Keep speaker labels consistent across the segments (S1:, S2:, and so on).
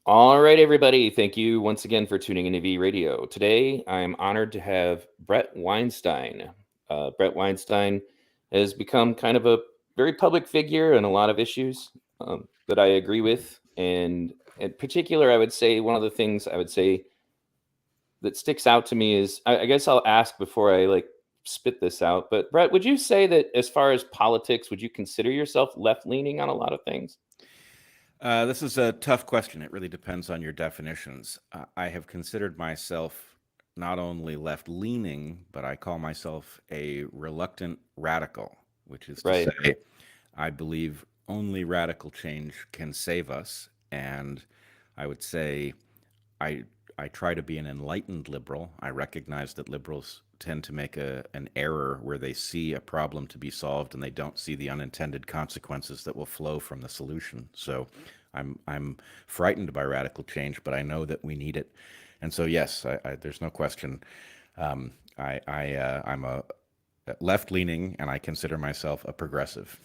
S1: All right, everybody. Thank you once again for tuning into V Radio. Today, I'm honored to have Bret Weinstein. Bret Weinstein has become kind of a very public figure in a lot of issues that I agree with. And in particular, I would say one of the things I would say that sticks out to me is I guess I'll ask before I spit this out. But Bret, would you say that as far as politics, would you consider yourself left leaning on a lot of things?
S2: This is a tough question. It really depends on your definitions. I have considered myself not only left leaning, but I call myself a reluctant radical, which is to
S1: Right.
S2: say, I believe only radical change can save us. And I would say I I try to be an enlightened liberal. I recognize that liberals tend to make an error where they see a problem to be solved and they don't see the unintended consequences that will flow from the solution. So I'm frightened by radical change, but I know that we need it. And so yes, there's no question. I'm a left leaning, and I consider myself a progressive.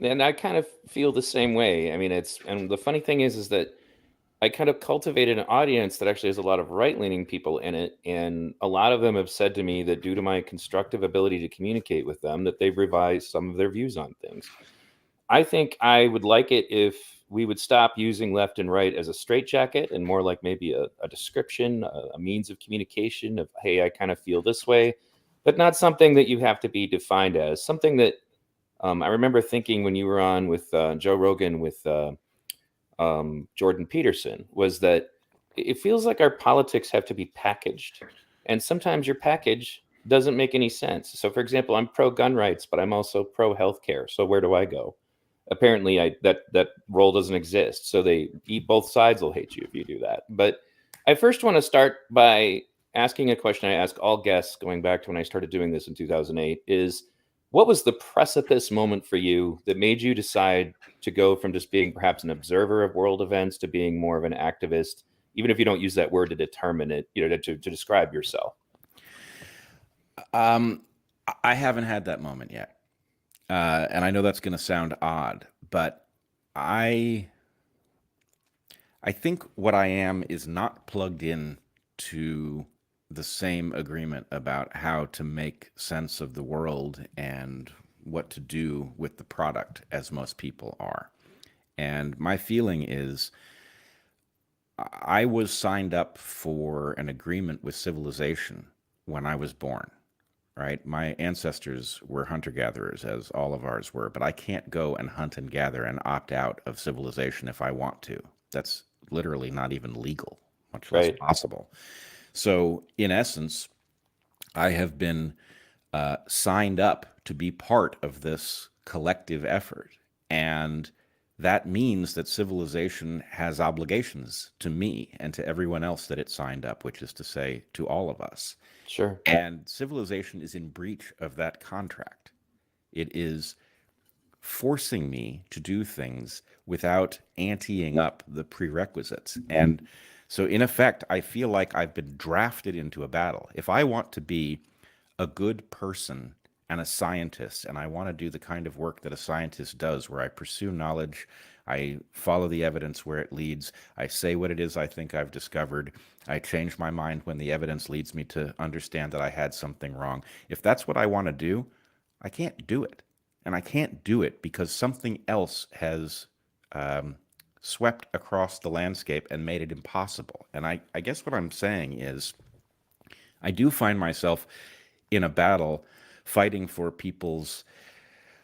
S1: And I kind of feel the same way. I mean, and the funny thing is that I kind of cultivated an audience that actually has a lot of right-leaning people in it, and a lot of them have said to me that due to my constructive ability to communicate with them, that they've revised some of their views on things. I think I would like it if we would stop using left and right as a straitjacket and more like maybe a description, a means of communication of, hey, I kind of feel this way, but not something that you have to be defined as. Something that I remember thinking when you were on with Joe Rogan with Jordan Peterson was that it feels like our politics have to be packaged. And sometimes your package doesn't make any sense. So, for example, I'm pro gun rights, but I'm also pro healthcare. So, where do I go? Apparently, that role doesn't exist. So, they eat both sides will hate you if you do that. But I first want to start by asking a question I ask all guests going back to when I started doing this in 2008 is what was the precipice moment for you that made you decide to go from just being perhaps an observer of world events to being more of an activist, even if you don't use that word to determine it, to describe yourself?
S2: Um, I haven't had that moment yet. And I know that's going to sound odd, but I I think what I am is not plugged in to the same agreement about how to make sense of the world and what to do with the product as most people are. And my feeling is I was signed up for an agreement with civilization when I was born, right? My ancestors were hunter gatherers, as all of ours were, but I can't go and hunt and gather and opt out of civilization if I want to. That's literally not even legal, much less
S1: Right.
S2: possible. So, in essence, I have been signed up to be part of this collective effort. And that means that civilization has obligations to me and to everyone else that it signed up, which is to say, to all of us.
S1: Sure.
S2: And civilization is in breach of that contract. It is forcing me to do things without anteing up the prerequisites. And so, in effect, I feel like I've been drafted into a battle. If I want to be a good person and a scientist, and I want to do the kind of work that a scientist does, where I pursue knowledge, I follow the evidence where it leads, I say what it is I think I've discovered, I change my mind when the evidence leads me to understand that I had something wrong. If that's what I want to do, I can't do it. And I can't do it because something else has swept across the landscape and made it impossible. And I guess what I'm saying is I do find myself in a battle fighting for people's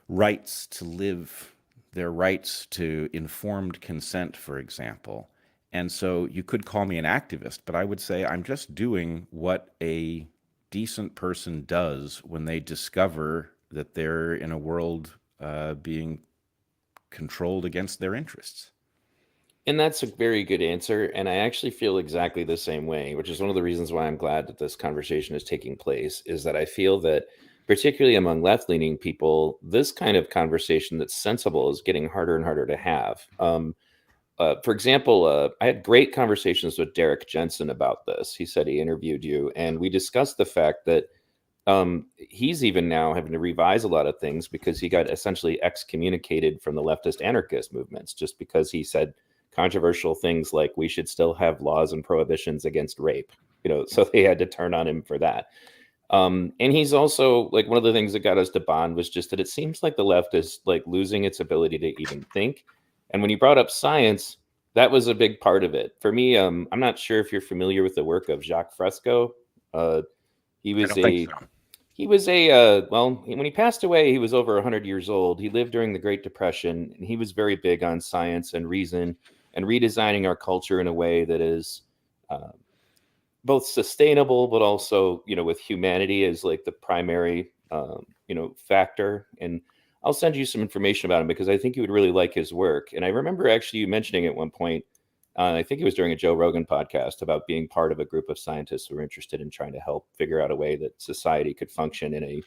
S2: rights to live, their rights to informed consent, for example. And so you could call me an activist, but I would say I'm just doing what a decent person does when they discover that they're in a world being controlled against their interests.
S1: And that's a very good answer. And I actually feel exactly the same way, which is one of the reasons why I'm glad that this conversation is taking place, is that I feel that, particularly among left leaning people, this kind of conversation that's sensible is getting harder and harder to have. For example, I had great conversations with Derek Jensen about this. He said he interviewed you, and we discussed the fact that he's even now having to revise a lot of things because he got essentially excommunicated from the leftist anarchist movements just because he said controversial things like we should still have laws and prohibitions against rape, so they had to turn on him for that. And he's also like, one of the things that got us to bond was just that it seems like the left is like losing its ability to even think. And when you brought up science, that was a big part of it for me. I'm not sure if you're familiar with the work of Jacques Fresco. He
S2: I
S1: was
S2: don't think so.
S1: well, when he passed away, he was over 100 years old. He lived during the Great Depression, and he was very big on science and reason and redesigning our culture in a way that is both sustainable, but also, with humanity as like the primary, factor. And I'll send you some information about him because I think you would really like his work. And I remember actually you mentioning at one point, I think it was during a Joe Rogan podcast, about being part of a group of scientists who were interested in trying to help figure out a way that society could function in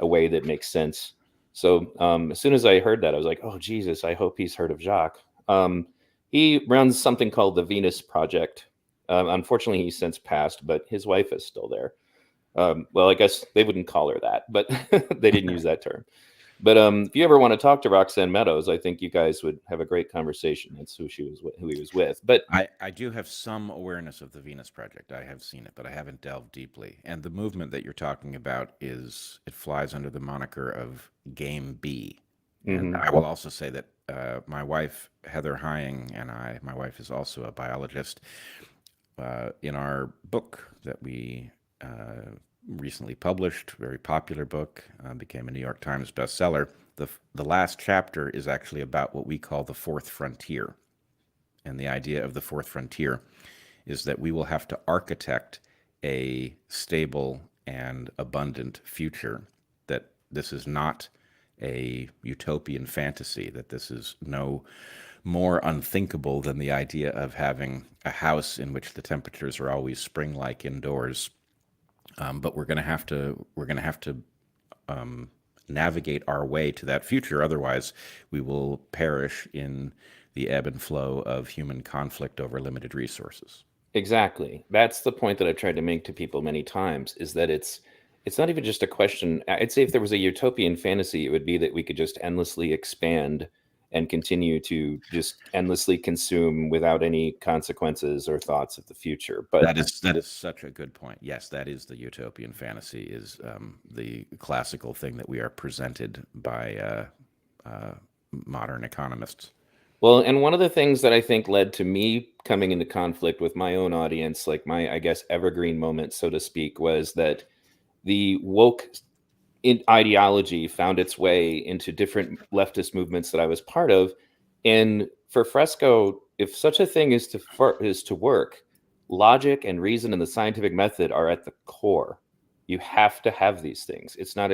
S1: a way that makes sense. So as soon as I heard that, I was like, oh, Jesus, I hope he's heard of Jacques. He runs something called the Venus Project. Unfortunately, he's since passed, but his wife is still there. Well, I guess they wouldn't call her that, but they didn't use that term. But if you ever want to talk to Roxanne Meadows, I think you guys would have a great conversation. That's who he was with. But
S2: I do have some awareness of the Venus Project. I have seen it, but I haven't delved deeply. And the movement that you're talking about it flies under the moniker of Game B. And I will also say that my wife, Heather Hying, and my wife is also a biologist. In our book that we recently published, very popular book, became a New York Times bestseller. The last chapter is actually about what we call the fourth frontier. And the idea of the fourth frontier is that we will have to architect a stable and abundant future, that this is not a utopian fantasy, that this is no more unthinkable than the idea of having a house in which the temperatures are always spring-like indoors. But we're going to have to navigate our way to that future. Otherwise, we will perish in the ebb and flow of human conflict over limited resources.
S1: exactly, that's the point that I've tried to make to people many times, is that it's not even just a question. I'd say if there was a utopian fantasy, it would be that we could just endlessly expand and continue to just endlessly consume without any consequences or thoughts of the future. But
S2: that is such a good point. Yes, that is the utopian fantasy, is the classical thing that we are presented by modern economists.
S1: well, and one of the things that I think led to me coming into conflict with my own audience, like my, I guess, evergreen moment, so to speak, was that the woke ideology found its way into different leftist movements that I was part of. And for Fresco, if such a thing is to work, logic and reason and the scientific method are at the core. You have to have these things. It's not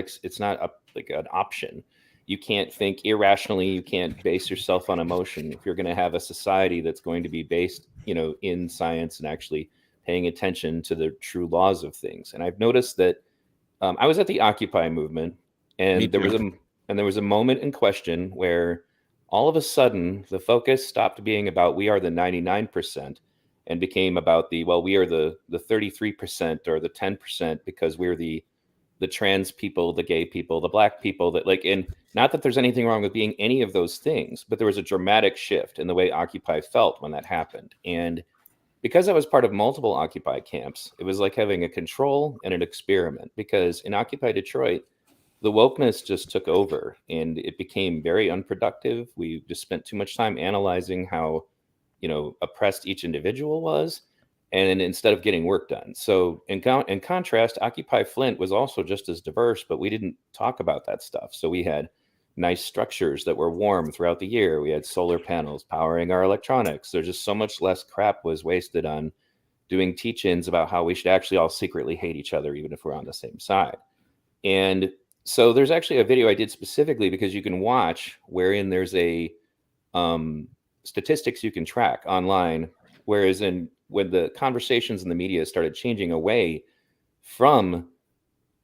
S1: like an option. You can't think irrationally. You can't base yourself on emotion if you're going to have a society that's going to be based, in science and actually paying attention to the true laws of things. And I've noticed that I was at the Occupy movement, and there was a moment in question where all of a sudden the focus stopped being about we are the 99% and became about we are the 33% or the 10% because we're the trans people, the gay people, the black people, that like, and not that there's anything wrong with being any of those things, but there was a dramatic shift in the way Occupy felt when that happened. And because I was part of multiple Occupy camps, it was like having a control and an experiment, because in Occupy Detroit, the wokeness just took over and it became very unproductive. We just spent too much time analyzing how, oppressed each individual was, and instead of getting work done. So in contrast, Occupy Flint was also just as diverse, but we didn't talk about that stuff. So we had nice structures that were warm throughout the year. We had solar panels powering our electronics. There's just so much less crap was wasted on doing teach-ins about how we should actually all secretly hate each other, even if we're on the same side. And so there's actually a video I did specifically because you can watch wherein there's a statistics you can track online, whereas when the conversations in the media started changing away from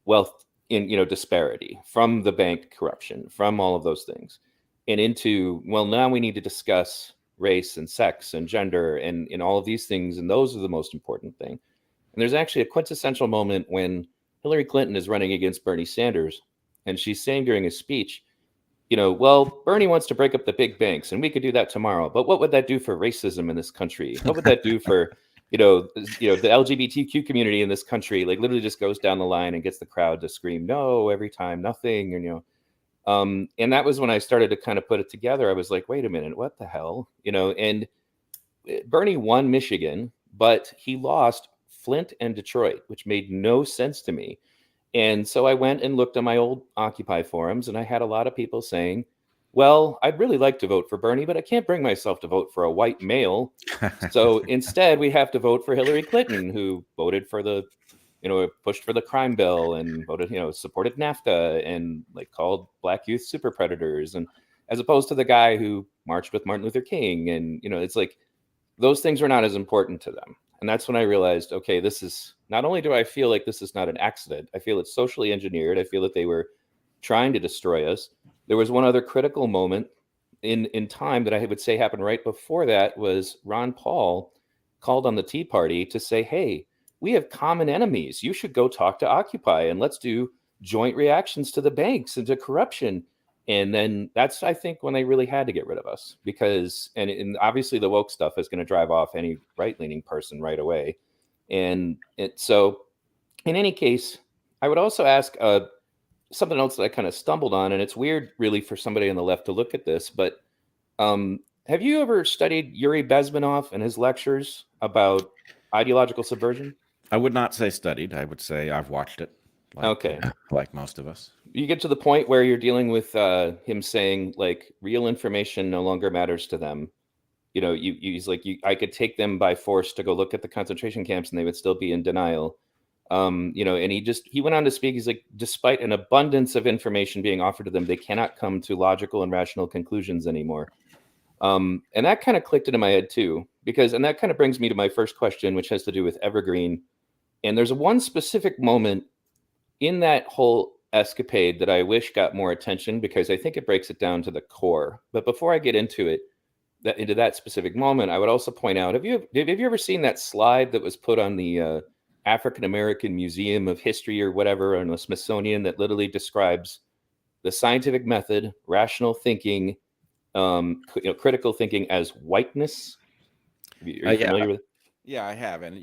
S1: wealth in disparity, from the bank corruption, from all of those things, and into, well, now we need to discuss race and sex and gender and all of these things, and those are the most important thing. And there's actually a quintessential moment when Hillary Clinton is running against Bernie Sanders, and she's saying during a speech, well, Bernie wants to break up the big banks, and we could do that tomorrow. But what would that do for racism in this country? What would that do for the LGBTQ community in this country? Like literally just goes down the line and gets the crowd to scream no every time, nothing, and that was when I started to kind of put it together. I was like, wait a minute, what the hell, And Bernie won Michigan, but he lost Flint and Detroit, which made no sense to me. And so I went and looked at my old Occupy forums, and I had a lot of people saying, well, I'd really like to vote for Bernie, but I can't bring myself to vote for a white male. So instead, we have to vote for Hillary Clinton, who voted for pushed for the crime bill and voted, supported NAFTA and like called black youth super predators. And as opposed to the guy who marched with Martin Luther King. And, it's like those things are not as important to them. And that's when I realized, okay, this is not only do I feel like this is not an accident, I feel it's socially engineered. I feel that they were trying to destroy us. There was one other critical moment in time that I would say happened right before that was Ron Paul called on the Tea Party to say, hey, we have common enemies. You should go talk to Occupy and let's do joint reactions to the banks and to corruption. And then that's, I think, when they really had to get rid of us because, and obviously the woke stuff is going to drive off any right-leaning person right away. And so in any case, I would also ask something else that I kind of stumbled on, and it's weird really for somebody on the left to look at this, but have you ever studied Yuri Bezmenov and his lectures about ideological subversion?
S2: I would not say studied. I would say I've watched it.
S1: Okay.
S2: Like most of us.
S1: You get to the point where you're dealing with him saying like real information no longer matters to them. He's like, I could take them by force to go look at the concentration camps and they would still be in denial. And he went on to speak. He's like, despite an abundance of information being offered to them, they cannot come to logical and rational conclusions anymore. And that kind of clicked into my head too, and that kind of brings me to my first question, which has to do with Evergreen. And there's one specific moment in that whole escapade that I wish got more attention because I think it breaks it down to the core. But before I get into that specific moment, I would also point out, have you ever seen that slide that was put on the African American Museum of History or whatever on the Smithsonian that literally describes the scientific method, rational thinking, critical thinking as whiteness? Are you familiar with it?
S2: Yeah, I have. And,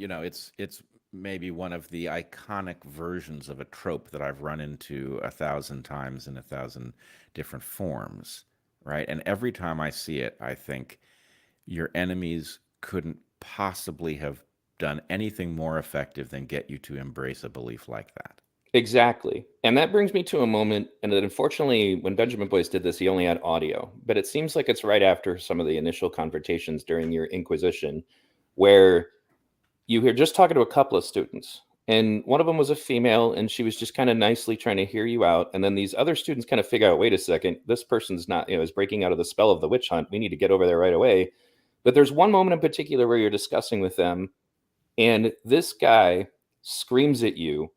S2: it's maybe one of the iconic versions of a trope that I've run into 1,000 times in 1,000 different forms, right? And every time I see it, I think your enemies couldn't possibly have done anything more effective than get you to embrace a belief like that.
S1: Exactly. And that brings me to a moment, and that unfortunately, when Benjamin Boyce did this, he only had audio, but it seems like it's right after some of the initial confrontations during your Inquisition, where you were just talking to a couple of students, and one of them was a female, and she was just kind of nicely trying to hear you out. And then these other students kind of figure out, wait a second, this person's not, is breaking out of the spell of the witch hunt. We need to get over there right away. But there's one moment in particular where you're discussing with them, and this guy screams at you,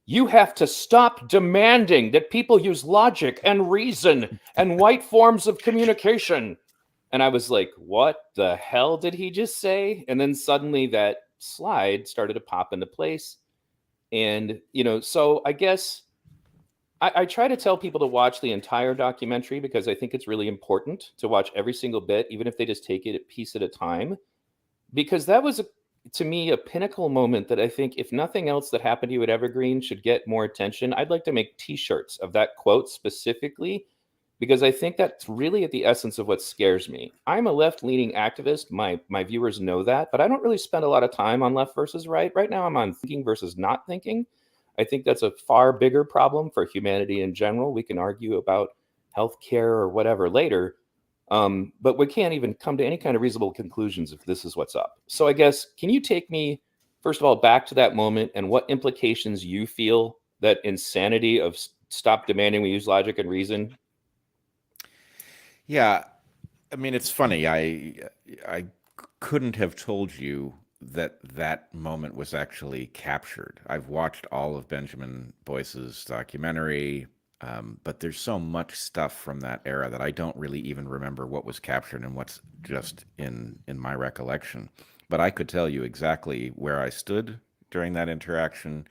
S1: you have to stop demanding that people use logic and reason and white forms of communication. And I was like, what the hell did he just say? And then suddenly that slide started to pop into place. And, so I guess I try to tell people to watch the entire documentary because I think it's really important to watch every single bit, even if they just take it a piece at a time, because that was to me a pinnacle moment that I think, if nothing else that happened to you at Evergreen should get more attention. I'd like to make t-shirts of that quote specifically, because I think that's really at the essence of what scares me. I'm a left-leaning activist. My viewers know that, but I don't really spend a lot of time on left versus right. Right now I'm on thinking versus not thinking. I think that's a far bigger problem for humanity in general. We can argue about healthcare or whatever later, but we can't even come to any kind of reasonable conclusions if this is what's up. So I guess, can you take me, first of all, back to that moment and what implications you feel that insanity of stop demanding we use logic and reason?
S2: Yeah, I mean, it's funny. I couldn't have told you that moment was actually captured. I've watched all of Benjamin Boyce's documentary, but there's so much stuff from that era that I don't really even remember what was captured and what's just in my recollection. But I could tell you exactly where I stood during that interaction.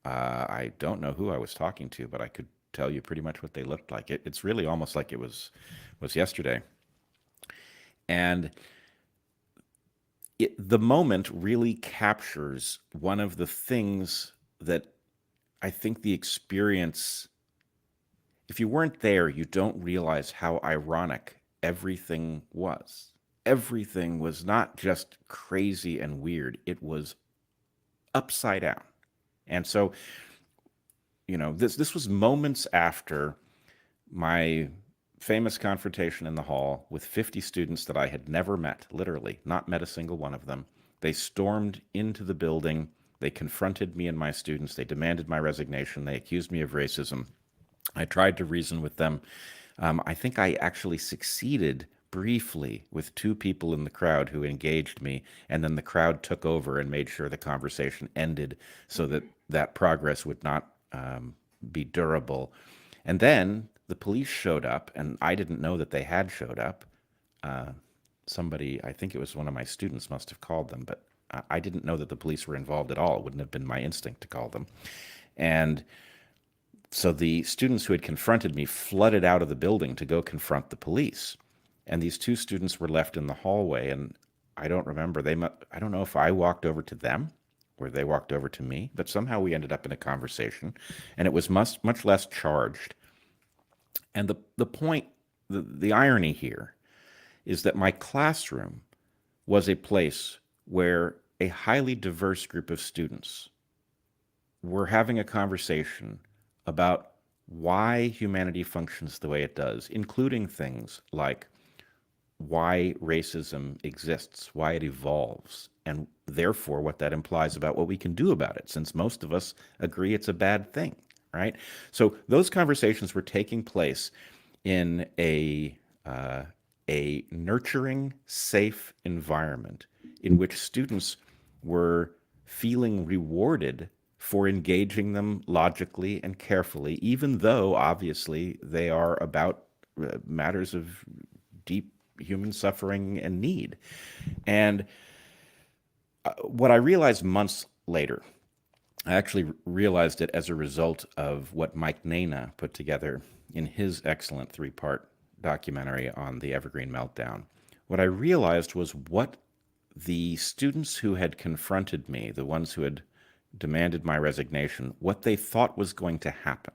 S2: I don't know who I was talking to, but I could tell you pretty much what they looked like. It's really almost like it was yesterday. And the moment really captures one of the things that I think the experience, if you weren't there, you don't realize how ironic everything was. Everything was not just crazy and weird, it was upside down. And so, this was moments after my famous confrontation in the hall with 50 students that I had never met, literally, not met a single one of them. They stormed into the building. They confronted me and my students. They demanded my resignation. They accused me of racism. I tried to reason with them. I think I actually succeeded briefly with two people in the crowd who engaged me, and then the crowd took over and made sure the conversation ended so that that progress would not be durable. And then the police showed up, and I didn't know that they had showed up. Somebody, I think it was one of my students, must have called them, but I didn't know that the police were involved at all. It wouldn't have been my instinct to call them. And so the students who had confronted me flooded out of the building to go confront the police. And these two students were left in the hallway, and I don't remember. I don't know if I walked over to them or they walked over to me, but somehow we ended up in a conversation, and it was much less charged. And the point, the irony here is that my classroom was a place where a highly diverse group of students were having a conversation about why humanity functions the way it does, including things like why racism exists, why it evolves, and therefore what that implies about what we can do about it, since most of us agree it's a bad thing, right? So those conversations were taking place in a nurturing, safe environment in which students were feeling rewarded for engaging them logically and carefully, even though obviously they are about matters of deep human suffering and need. And what I realized months later, I actually realized it as a result of what Mike Nana put together in his excellent 3-part documentary on the Evergreen Meltdown. What I realized was what the students who had confronted me, the ones who had demanded my resignation, what they thought was going to happen.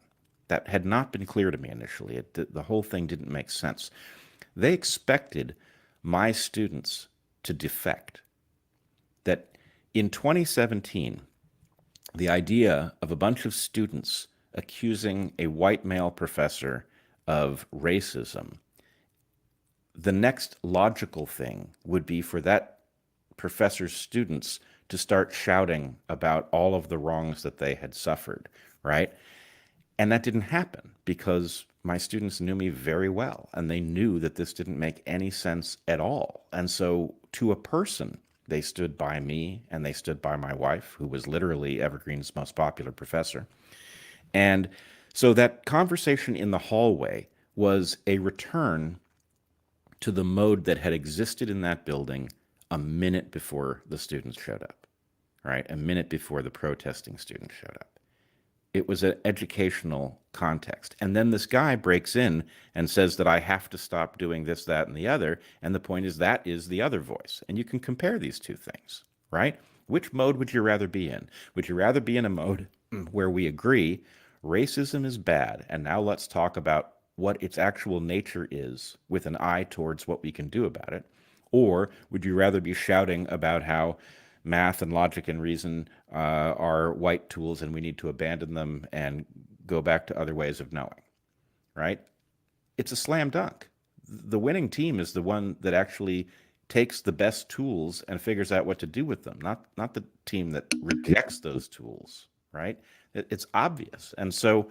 S2: That had not been clear to me initially. The whole thing didn't make sense. They expected my students to defect. That in 2017, the idea of a bunch of students accusing a white male professor of racism, the next logical thing would be for that professor's students to start shouting about all of the wrongs that they had suffered, right? And that didn't happen because my students knew me very well, and they knew that this didn't make any sense at all. And so to a person, they stood by me and they stood by my wife, who was literally Evergreen's most popular professor. And so that conversation in the hallway was a return to the mode that had existed in that building a minute before the students showed up, right? A minute before the protesting students showed up. It was an educational context. And then this guy breaks in and says that I have to stop doing this, that, and the other. And the point is that is the other voice. And you can compare these two things, right? Which mode would you rather be in? Would you rather be in a mode where we agree racism is bad, and now let's talk about what its actual nature is with an eye towards what we can do about it? Or would you rather be shouting about how math and logic and reason are white tools and we need to abandon them and go back to other ways of knowing, right? It's a slam dunk. The winning team is the one that actually takes the best tools and figures out what to do with them, not the team that rejects those tools, right? It's obvious. And so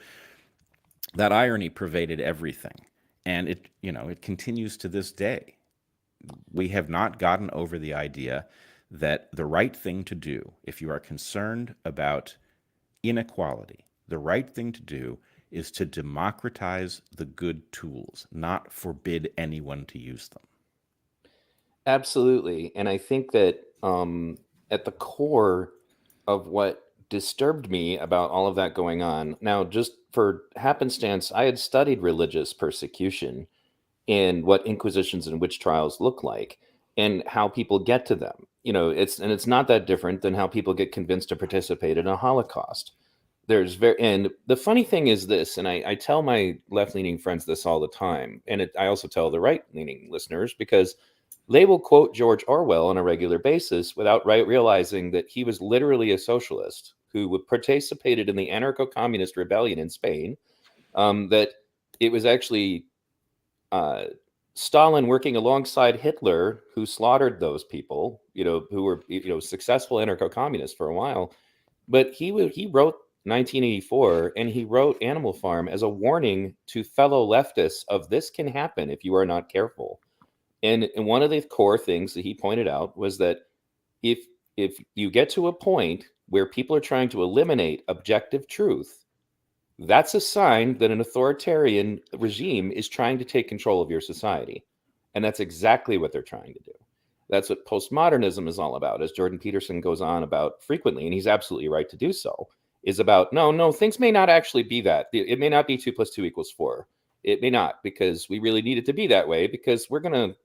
S2: that irony pervaded everything. And it continues to this day. We have not gotten over the idea that the right thing to do, if you are concerned about inequality, the right thing to do is to democratize the good tools, not forbid anyone to use them.
S1: Absolutely. And I think that at the core of what disturbed me about all of that going on. Now, just for happenstance, I had studied religious persecution and what inquisitions and witch trials look like and how people get to them. It's not that different than how people get convinced to participate in a Holocaust. And the funny thing is this, and I tell my left-leaning friends this all the time, and I also tell the right-leaning listeners, because they will quote George Orwell on a regular basis without realizing that he was literally a socialist who participated in the anarcho-communist rebellion in Spain. That it was actually uh, Stalin working alongside Hitler who slaughtered those people, who were successful anarcho-communists for a while. But he wrote 1984, and he wrote Animal Farm as a warning to fellow leftists of this can happen if you are not careful. And one of the core things that he pointed out was that if you get to a point where people are trying to eliminate objective truth, that's a sign that an authoritarian regime is trying to take control of your society. And that's exactly what they're trying to do. That's what postmodernism is all about, as Jordan Peterson goes on about frequently, and he's absolutely right to do so, is about, no, things may not actually be that. It may not be 2 + 2 = 4. It may not, because we really need it to be that way, because we're going to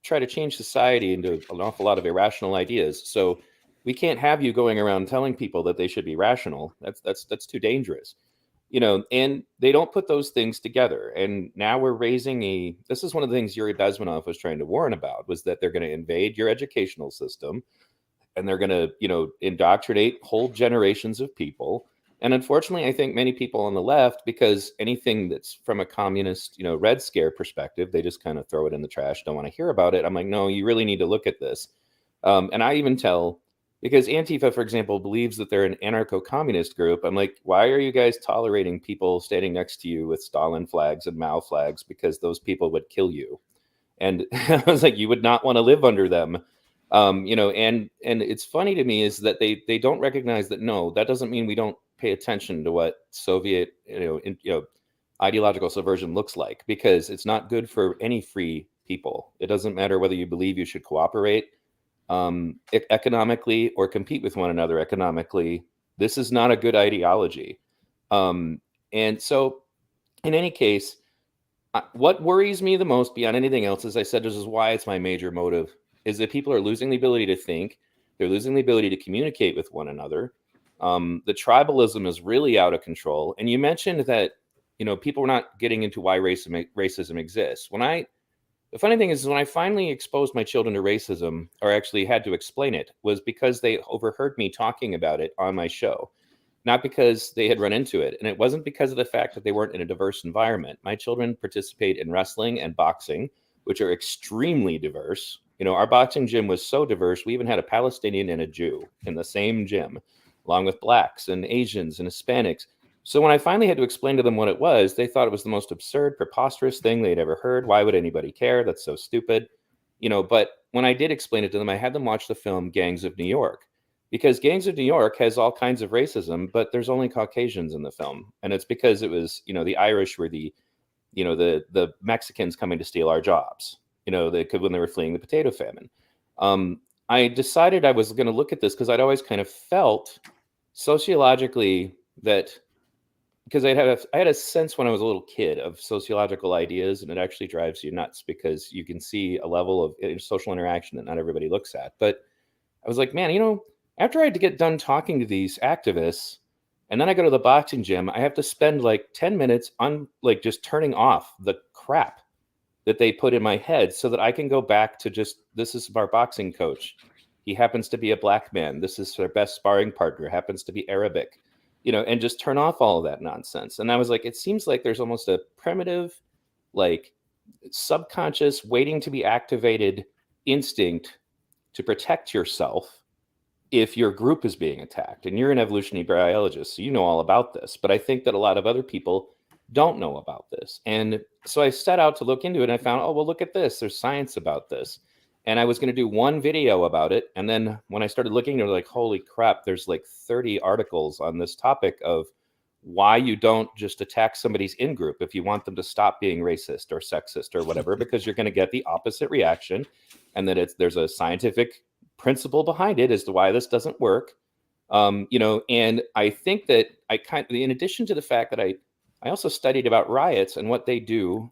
S1: try to change society into an awful lot of irrational ideas. So we can't have you going around telling people that they should be rational. That's too dangerous. And they don't put those things together. And now we're raising this is one of the things Yuri Bezmenov was trying to warn about, was that they're going to invade your educational system, and they're going to, indoctrinate whole generations of people. And unfortunately, I think many people on the left, because anything that's from a communist, Red Scare perspective, they just kind of throw it in the trash, don't want to hear about it. I'm like, no, you really need to look at this. And I even tell, because Antifa, for example, believes that they're an anarcho-communist group. I'm like, why are you guys tolerating people standing next to you with Stalin flags and Mao flags? Because those people would kill you. And I was like, you would not want to live under them. And it's funny to me is that they don't recognize that, no, that doesn't mean we don't pay attention to what Soviet, ideological subversion looks like, because it's not good for any free people. It doesn't matter whether you believe you should cooperate economically or compete with one another economically. This is not a good ideology. And so in any case, what worries me the most beyond anything else, as I said, this is why it's my major motive, is that people are losing the ability to think. They're losing the ability to communicate with one another. The tribalism is really out of control. And you mentioned that, people are not getting into why racism exists. The funny thing is, when I finally exposed my children to racism, or actually had to explain it, was because they overheard me talking about it on my show, not because they had run into it. And it wasn't because of the fact that they weren't in a diverse environment. My children participate in wrestling and boxing, which are extremely diverse. Our boxing gym was so diverse, we even had a Palestinian and a Jew in the same gym, along with blacks and Asians and Hispanics. So when I finally had to explain to them what it was, they thought it was the most absurd, preposterous thing they'd ever heard. Why would anybody care? That's so stupid. But when I did explain it to them, I had them watch the film Gangs of New York, because Gangs of New York has all kinds of racism, but there's only Caucasians in the film. And it's because it was, the Irish were the Mexicans coming to steal our jobs, when they were fleeing the potato famine. I decided I was going to look at this because I'd always kind of felt sociologically that, because I had a sense when I was a little kid of sociological ideas, and it actually drives you nuts because you can see a level of social interaction that not everybody looks at. But I was like, man, after I had to get done talking to these activists, and then I go to the boxing gym, I have to spend like 10 minutes on like just turning off the crap that they put in my head so that I can go back to just, this is our boxing coach. He happens to be a black man. This is their best sparring partner, happens to be Arabic. And just turn off all of that nonsense. And I was like, it seems like there's almost a primitive, like subconscious waiting to be activated instinct to protect yourself if your group is being attacked. And you're an evolutionary biologist, so you know all about this. But I think that a lot of other people don't know about this. And so I set out to look into it, and I found, oh, well, look at this. There's science about this. And I was going to do one video about it. And then when I started looking, they were like, holy crap, there's like 30 articles on this topic of why you don't just attack somebody's in-group if you want them to stop being racist or sexist or whatever, because you're going to get the opposite reaction. And that there's a scientific principle behind it as to why this doesn't work. And I think that in addition to the fact that I also studied about riots and what they do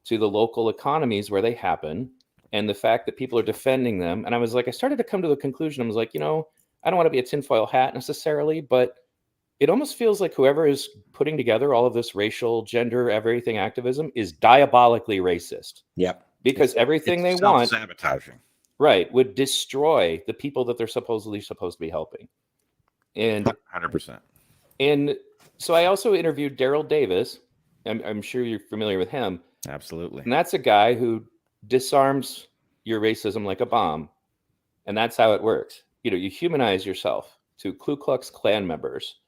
S1: to the local economies where they happen, and the fact that people are defending them. And I was like, I started to come to the conclusion. I was like, I don't want to be a tinfoil hat necessarily, but it almost feels like whoever is putting together all of this racial, gender, everything activism is diabolically racist.
S2: Yep.
S1: Because everything they
S2: it's
S1: want,
S2: self-sabotaging.
S1: right, would destroy the people that they're supposedly supposed to be helping. And
S2: 100%.
S1: And so I also interviewed Daryl Davis. I'm sure you're familiar with him.
S2: Absolutely.
S1: And that's a guy who disarms your racism like a bomb. And that's how it works. You humanize yourself to Ku Klux Klan members.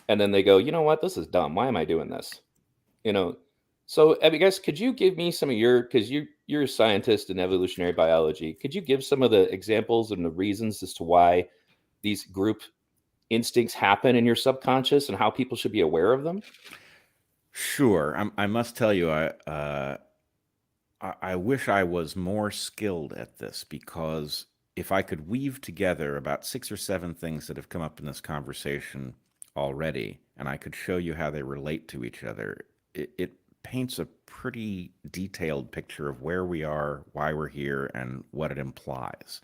S1: And then they go, you know what? This is dumb. Why am I doing this? So I guess, could you give me some of because you're a scientist in evolutionary biology. Could you give some of the examples and the reasons as to why these group instincts happen in your subconscious and how people should be aware of them?
S2: Sure. I must tell you, I wish I was more skilled at this, because if I could weave together about 6 or 7 things that have come up in this conversation already, and I could show you how they relate to each other, it paints a pretty detailed picture of where we are, why we're here, and what it implies.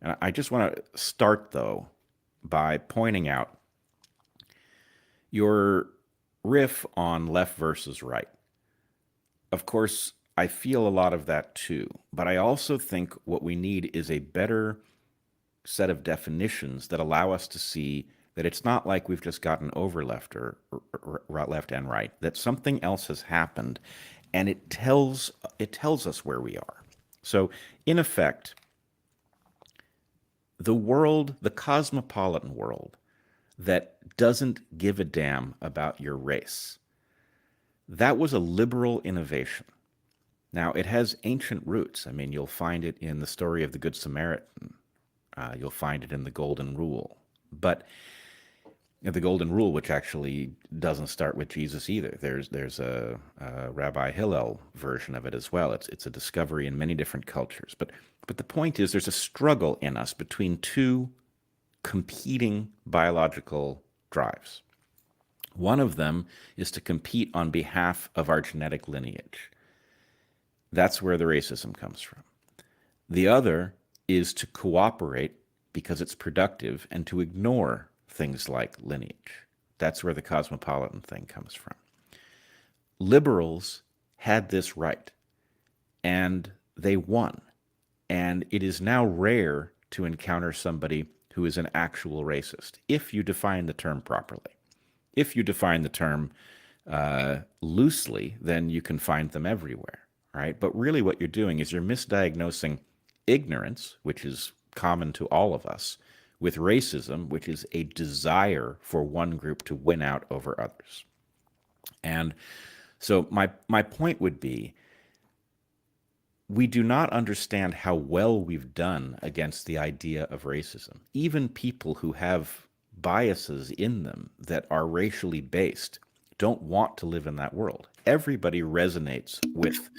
S2: And I just want to start, though, by pointing out your riff on left versus right. Of course, I feel a lot of that too, but I also think what we need is a better set of definitions that allow us to see that it's not like we've just gotten over left or left and right, that something else has happened, and it tells us where we are. So, in effect, the world, the cosmopolitan world, that doesn't give a damn about your race, that was a liberal innovation. Now, it has ancient roots. I mean, you'll find it in the story of the Good Samaritan. You'll find it in the Golden Rule. But the Golden Rule, which actually doesn't start with Jesus either. There's a Rabbi Hillel version of it as well. It's a discovery in many different cultures. But the point is, there's a struggle in us between two competing biological drives. One of them is to compete on behalf of our genetic lineage. That's where the racism comes from. The other is to cooperate because it's productive and to ignore things like lineage. That's where the cosmopolitan thing comes from. Liberals had this right, and they won. And it is now rare to encounter somebody who is an actual racist, if you define the term properly. If you define the term loosely, then you can find them everywhere, right? But really what you're doing is you're misdiagnosing ignorance, which is common to all of us, with racism, which is a desire for one group to win out over others. And so my point would be, we do not understand how well we've done against the idea of racism. Even people who have biases in them that are racially based don't want to live in that world. Everybody resonates with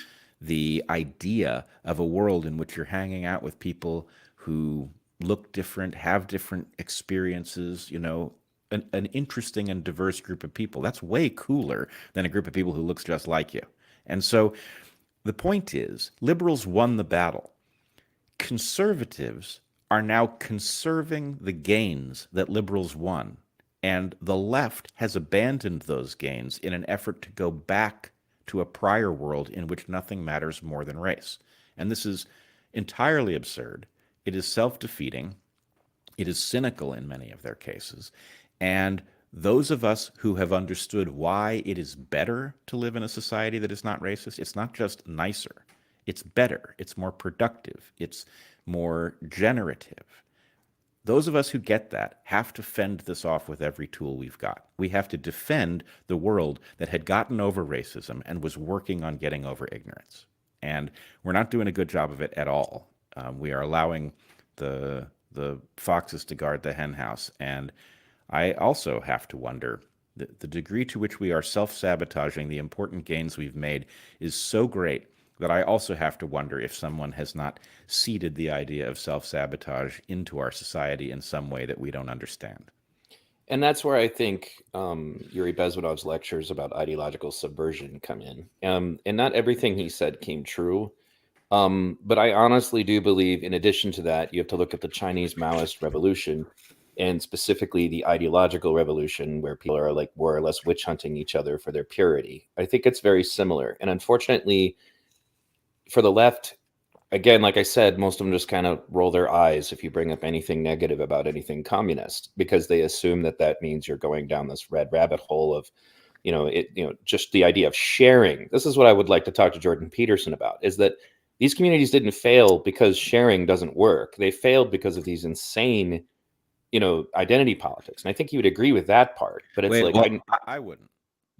S2: the idea of a world in which you're hanging out with people who look different, have different experiences, an interesting and diverse group of people. That's way cooler than a group of people who looks just like you. And so the point is, liberals won the battle. Conservatives are now conserving the gains that liberals won, and the left has abandoned those gains in an effort to go back to a prior world in which nothing matters more than race. And this is entirely absurd. It is self-defeating. It is cynical in many of their cases. And those of us who have understood why it is better to live in a society that is not racist, it's not just nicer. It's better. It's more productive. It's more generative. Those of us who get that have to fend this off with every tool we've got. We have to defend the world that had gotten over racism and was working on getting over ignorance. And we're not doing a good job of it at all. We are allowing the foxes to guard the hen house. And I also have to wonder, the degree to which we are self-sabotaging the important gains we've made is so great that I also have to wonder if someone has not seeded the idea of self-sabotage into our society in some way that we don't understand.
S1: And that's where I think Yuri Bezmenov's lectures about ideological subversion come in. And not everything he said came true. But I honestly do believe, in addition to that, you have to look at the Chinese Maoist revolution, and specifically the ideological revolution, where people are like more or less witch hunting each other for their purity. I think it's very similar. And unfortunately, for the left, again, like I said, most of them just kind of roll their eyes if you bring up anything negative about anything communist, because they assume that that means you're going down this red rabbit hole of, just the idea of sharing. This is what I would like to talk to Jordan Peterson about, is that these communities didn't fail because sharing doesn't work. They failed because of these insane, identity politics. And I think you would agree with that part, but it's
S2: Wait,
S1: like,
S2: well, I wouldn't.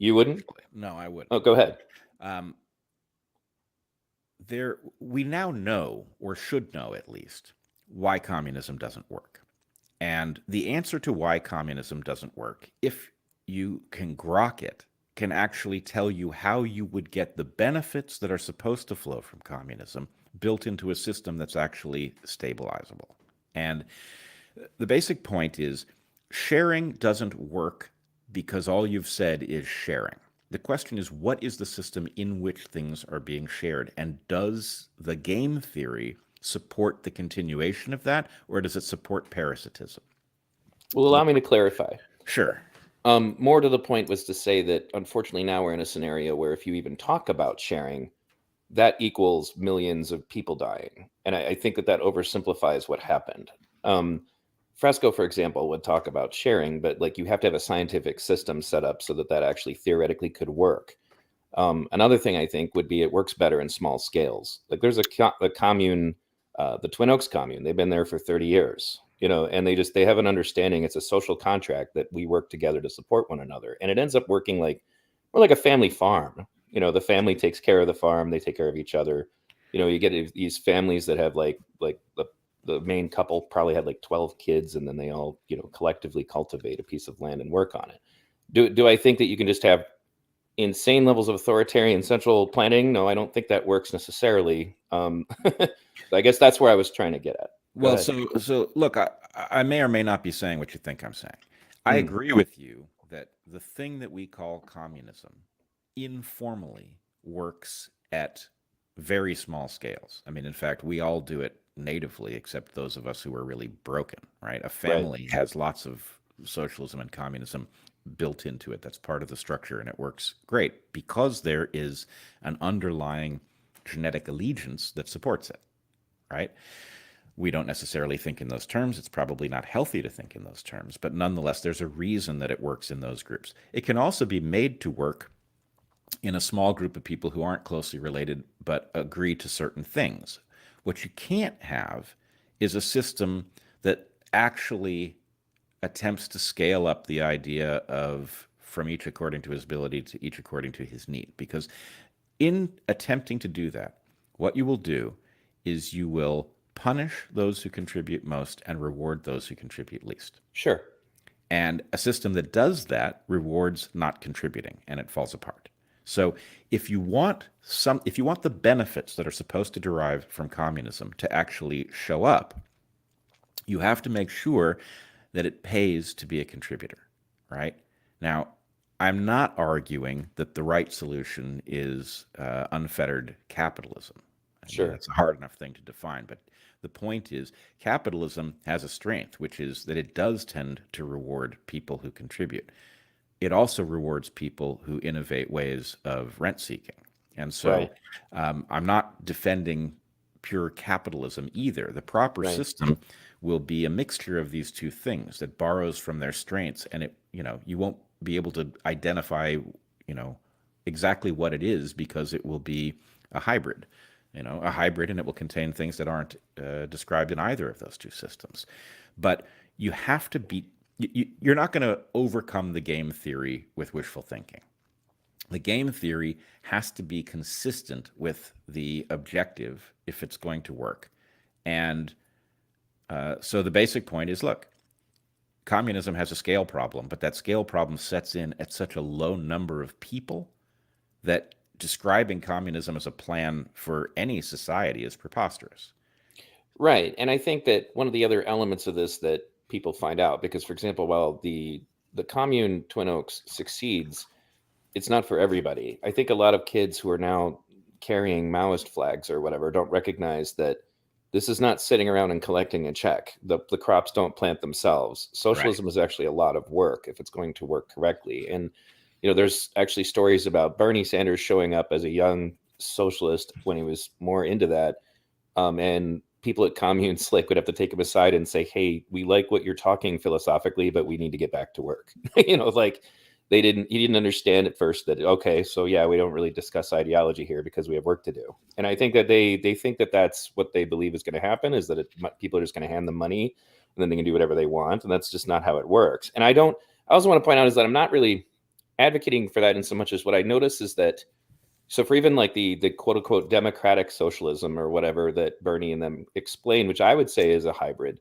S1: you wouldn't?
S2: No, I wouldn't.
S1: Oh, go ahead.
S2: Um, we now know, or should know at least, why communism doesn't work. And the answer to why communism doesn't work, if you can grok it, can actually tell you how you would get the benefits that are supposed to flow from communism built into a system that's actually stabilizable. And the basic point is sharing doesn't work because all you've said is sharing. The question is, what is the system in which things are being shared? And does the game theory support the continuation of that, or does it support parasitism?
S1: Well, allow me to clarify.
S2: Sure.
S1: More to the point was to say that unfortunately now we're in a scenario where if you even talk about sharing, that equals millions of people dying. And I think that oversimplifies what happened. Fresco, for example, would talk about sharing, but like you have to have a scientific system set up so that that actually theoretically could work. Another thing I think would be it works better in small scales. Like there's a commune, the Twin Oaks commune. They've been there for 30 years, and they have an understanding. It's a social contract that we work together to support one another, and it ends up working like we're like a family farm. The family takes care of the farm. They take care of each other. You get these families that have like the main couple probably had like 12 kids, and then they all collectively cultivate a piece of land and work on it. Do I think that you can just have insane levels of authoritarian central planning? No, I don't think that works necessarily. I guess that's where I was trying to get at.
S2: Well, so look, I may or may not be saying what you think I'm saying. I agree with you that the thing that we call communism informally works at very small scales. I mean, in fact, we all do it natively, except those of us who are really broken, right? A family has lots of socialism and communism built into it. That's part of the structure, and it works great because there is an underlying genetic allegiance that supports it, right? We don't necessarily think in those terms. It's probably not healthy to think in those terms, but nonetheless, there's a reason that it works in those groups. It can also be made to work in a small group of people who aren't closely related but agree to certain things. What you can't have is a system that actually attempts to scale up the idea of from each according to his ability to each according to his need. Because in attempting to do that, what you will do is you will punish those who contribute most and reward those who contribute least.
S1: Sure.
S2: And a system that does that rewards not contributing, and it falls apart. So if you want the benefits that are supposed to derive from communism to actually show up, you have to make sure that it pays to be a contributor, right? Now, I'm not arguing that the right solution is unfettered capitalism.
S1: Sure.
S2: It's a hard enough thing to define, but the point is capitalism has a strength, which is that it does tend to reward people who contribute. It also rewards people who innovate ways of rent seeking. And so I'm not defending pure capitalism either. The proper system will be a mixture of these two things that borrows from their strengths, and you won't be able to identify exactly what it is because it will be a hybrid. And it will contain things that aren't described in either of those two systems. But you have to be you're not going to overcome the game theory with wishful thinking. The game theory has to be consistent with the objective if it's going to work. And so the basic point is, look, communism has a scale problem, but that scale problem sets in at such a low number of people that describing communism as a plan for any society is preposterous.
S1: Right. And I think that one of the other elements of this that people find out, because, for example, while the the commune Twin Oaks succeeds, it's not for everybody. I think a lot of kids who are now carrying Maoist flags or whatever don't recognize that this is not sitting around and collecting a check. The crops don't plant themselves.
S2: Right.
S1: Socialism is actually a lot of work if it's going to work correctly. And there's actually stories about Bernie Sanders showing up as a young socialist when he was more into that, and people at commune slick would have to take him aside and say, hey, we like what you're talking philosophically, but we need to get back to work. Like he didn't understand at first that, okay, so yeah, we don't really discuss ideology here because we have work to do. And I think that they think that that's what they believe is going to happen, is that people are just going to hand them money and then they can do whatever they want. And that's just not how it works. And I also want to point out is that I'm not really advocating for that in so much as what I notice is that, so for even like the quote unquote democratic socialism or whatever that Bernie and them explain, which I would say is a hybrid.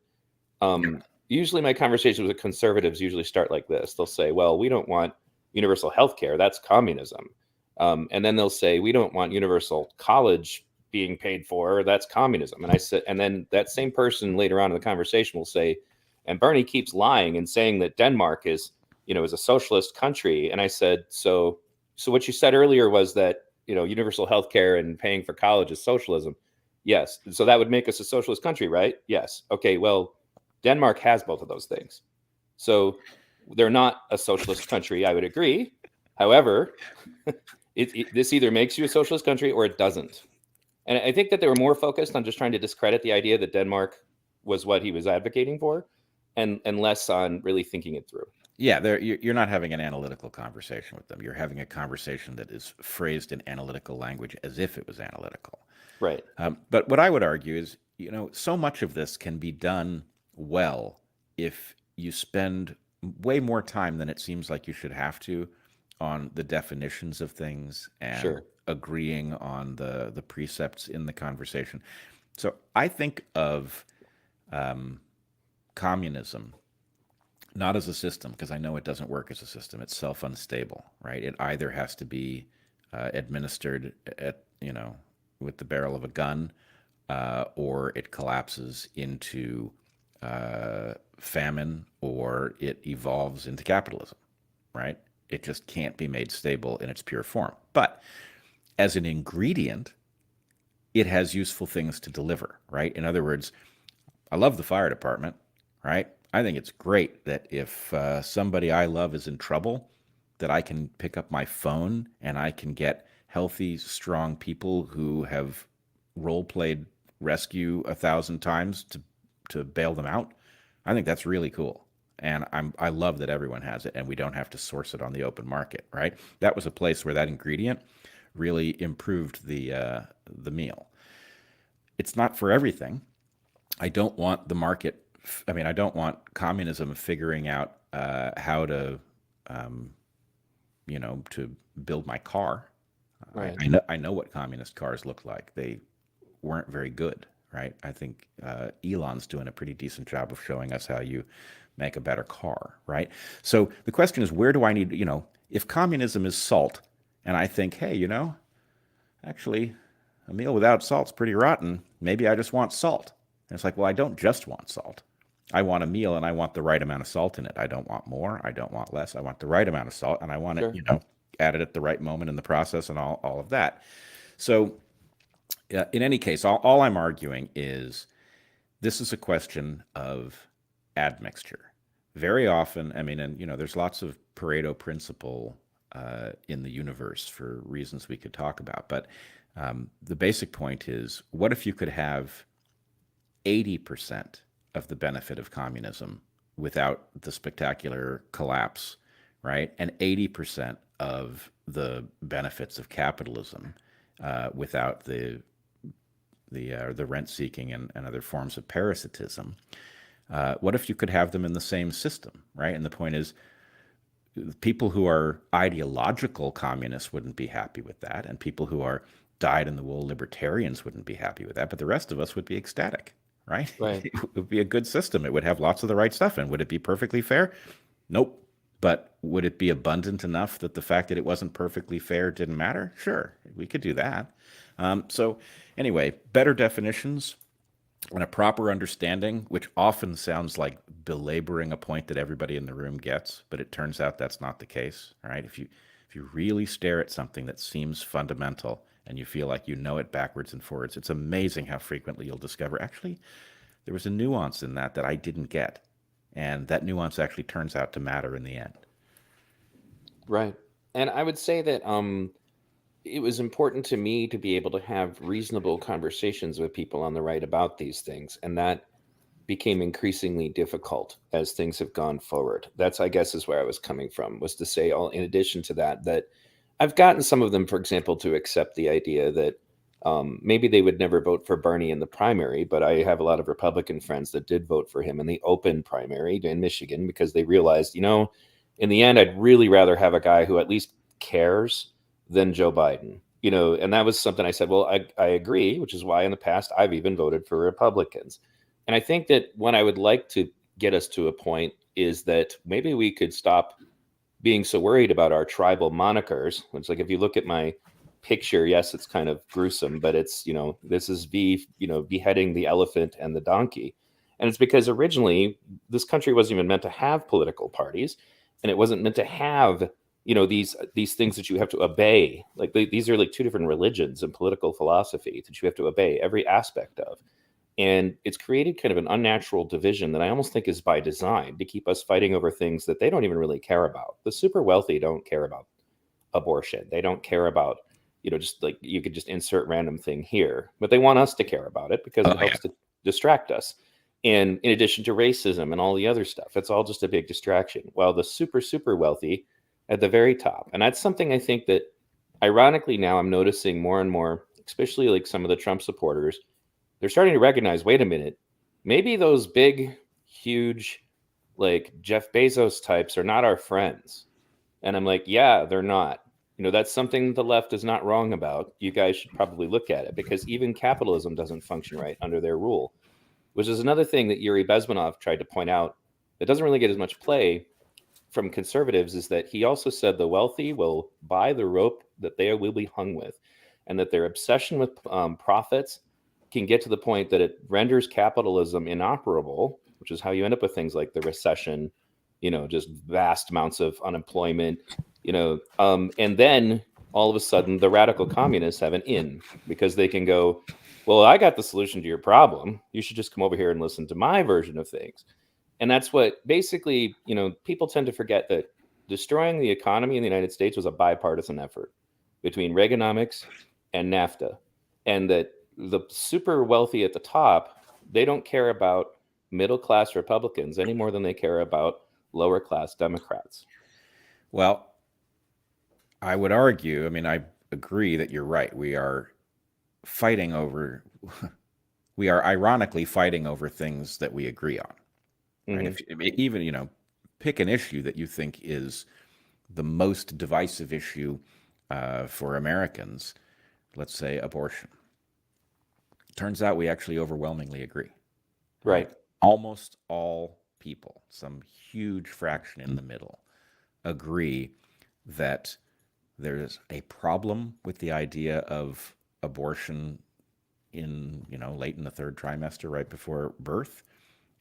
S1: Usually my conversations with conservatives usually start like this. They'll say, well, we don't want universal health care. That's communism. And then they'll say, we don't want universal college being paid for. That's communism. And I said, and then that same person later on in the conversation will say, and Bernie keeps lying and saying that Denmark is a socialist country. And I said, so what you said earlier was that, universal health care and paying for college is socialism. Yes. So that would make us a socialist country, right? Yes. Okay. Well, Denmark has both of those things. So they're not a socialist country, I would agree. However, this either makes you a socialist country or it doesn't. And I think that they were more focused on just trying to discredit the idea that Denmark was what he was advocating for, and less on really thinking it through.
S2: Yeah, you're not having an analytical conversation with them. You're having a conversation that is phrased in analytical language as if it was analytical.
S1: Right.
S2: But what I would argue is, so much of this can be done well if you spend way more time than it seems like you should have to on the definitions of things and agreeing on the precepts in the conversation. So I think of communism not as a system, because I know it doesn't work as a system. It's self-unstable, right? It either has to be administered at, with the barrel of a gun, or it collapses into famine, or it evolves into capitalism, right? It just can't be made stable in its pure form. But as an ingredient, it has useful things to deliver, right? In other words, I love the fire department, right? I think it's great that if somebody I love is in trouble, that I can pick up my phone and I can get healthy, strong people who have role-played rescue 1,000 times to bail them out. I think that's really cool. And I love that everyone has it and we don't have to source it on the open market, right? That was a place where that ingredient really improved the meal. It's not for everything. I don't want the market. I don't want communism figuring out how to, to build my car. Right. I know what communist cars look like. They weren't very good, right? I think Elon's doing a pretty decent job of showing us how you make a better car, right? So the question is, where do I need, if communism is salt, and I think, hey, actually, a meal without salt's pretty rotten. Maybe I just want salt. And it's like, well, I don't just want salt. I want a meal and I want the right amount of salt in it. I don't want more. I don't want less. I want the right amount of salt, and I want it, added at the right moment in the process and all of that. So in any case, all I'm arguing is this is a question of admixture. Very often, there's lots of Pareto principle in the universe for reasons we could talk about. But the basic point is, what if you could have 80% of the benefit of communism without the spectacular collapse, right? And 80% of the benefits of capitalism without the rent-seeking and other forms of parasitism. What if you could have them in the same system, right? And the point is, people who are ideological communists wouldn't be happy with that, and people who are dyed-in-the-wool libertarians wouldn't be happy with that, but the rest of us would be ecstatic, right? It would be a good system. It would have lots of the right stuff. And would it be perfectly fair? Nope. But would it be abundant enough that the fact that it wasn't perfectly fair didn't matter? Sure, we could do that. So anyway, better definitions and a proper understanding, which often sounds like belaboring a point that everybody in the room gets, but it turns out that's not the case. All right. If you really stare at something that seems fundamental and you feel like you know it backwards and forwards, it's amazing how frequently you'll discover actually there was a nuance in that that I didn't get. And that nuance actually turns out to matter in the end.
S1: Right. And I would say that it was important to me to be able to have reasonable conversations with people on the right about these things, and that became increasingly difficult as things have gone forward. That's, I guess, is where I was coming from, was to say, all in addition to that, that I've gotten some of them, for example, to accept the idea that maybe they would never vote for Bernie in the primary, but I have a lot of Republican friends that did vote for him in the open primary in Michigan because they realized, in the end, I'd really rather have a guy who at least cares than Joe Biden. And that was something I said, well, I agree, which is why in the past I've even voted for Republicans. And I think that what I would like to get us to a point is that maybe we could stop being so worried about our tribal monikers. It's like, if you look at my picture, yes, it's kind of gruesome, but it's, this is beheading the elephant and the donkey. And it's because originally this country wasn't even meant to have political parties, and it wasn't meant to have, these things that you have to obey. Like these are like two different religions and political philosophy that you have to obey every aspect of. And it's created kind of an unnatural division that I almost think is by design to keep us fighting over things that they don't even really care about. The super wealthy don't care about abortion. They don't care about, just like you could just insert random thing here, but they want us to care about it because it helps to distract us. And in addition to racism and all the other stuff, it's all just a big distraction. While the super, super wealthy at the very top, and that's something I think that ironically now I'm noticing more and more, especially like some of the Trump supporters, they're starting to recognize, wait a minute, maybe those big, huge, like Jeff Bezos types are not our friends. And I'm like, yeah, they're not. That's something the left is not wrong about. You guys should probably look at it, because even capitalism doesn't function right under their rule, which is another thing that Yuri Bezmenov tried to point out that doesn't really get as much play from conservatives, is that he also said the wealthy will buy the rope that they will be hung with, and that their obsession with profits can get to the point that it renders capitalism inoperable, which is how you end up with things like the recession, just vast amounts of unemployment, and then all of a sudden the radical communists have an in, because they can go, well, I got the solution to your problem. You should just come over here and listen to my version of things. And that's what basically, people tend to forget that destroying the economy in the United States was a bipartisan effort between Reaganomics and NAFTA. And that the super wealthy at the top, they don't care about middle class Republicans any more than they care about lower class Democrats.
S2: Well, I would argue, I agree that you're right. We are ironically fighting over things that we agree on. Right?
S1: Mm-hmm.
S2: If even, pick an issue that you think is the most divisive issue for Americans, let's say abortion. Turns out we actually overwhelmingly agree.
S1: Right.
S2: Almost all people, some huge fraction in the middle, agree that there's a problem with the idea of abortion in, late in the third trimester, right before birth.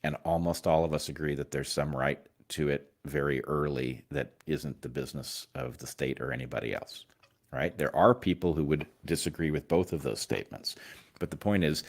S2: And almost all of us agree that there's some right to it very early that isn't the business of the state or anybody else, right? There are people who would disagree with both of those statements. But the point is,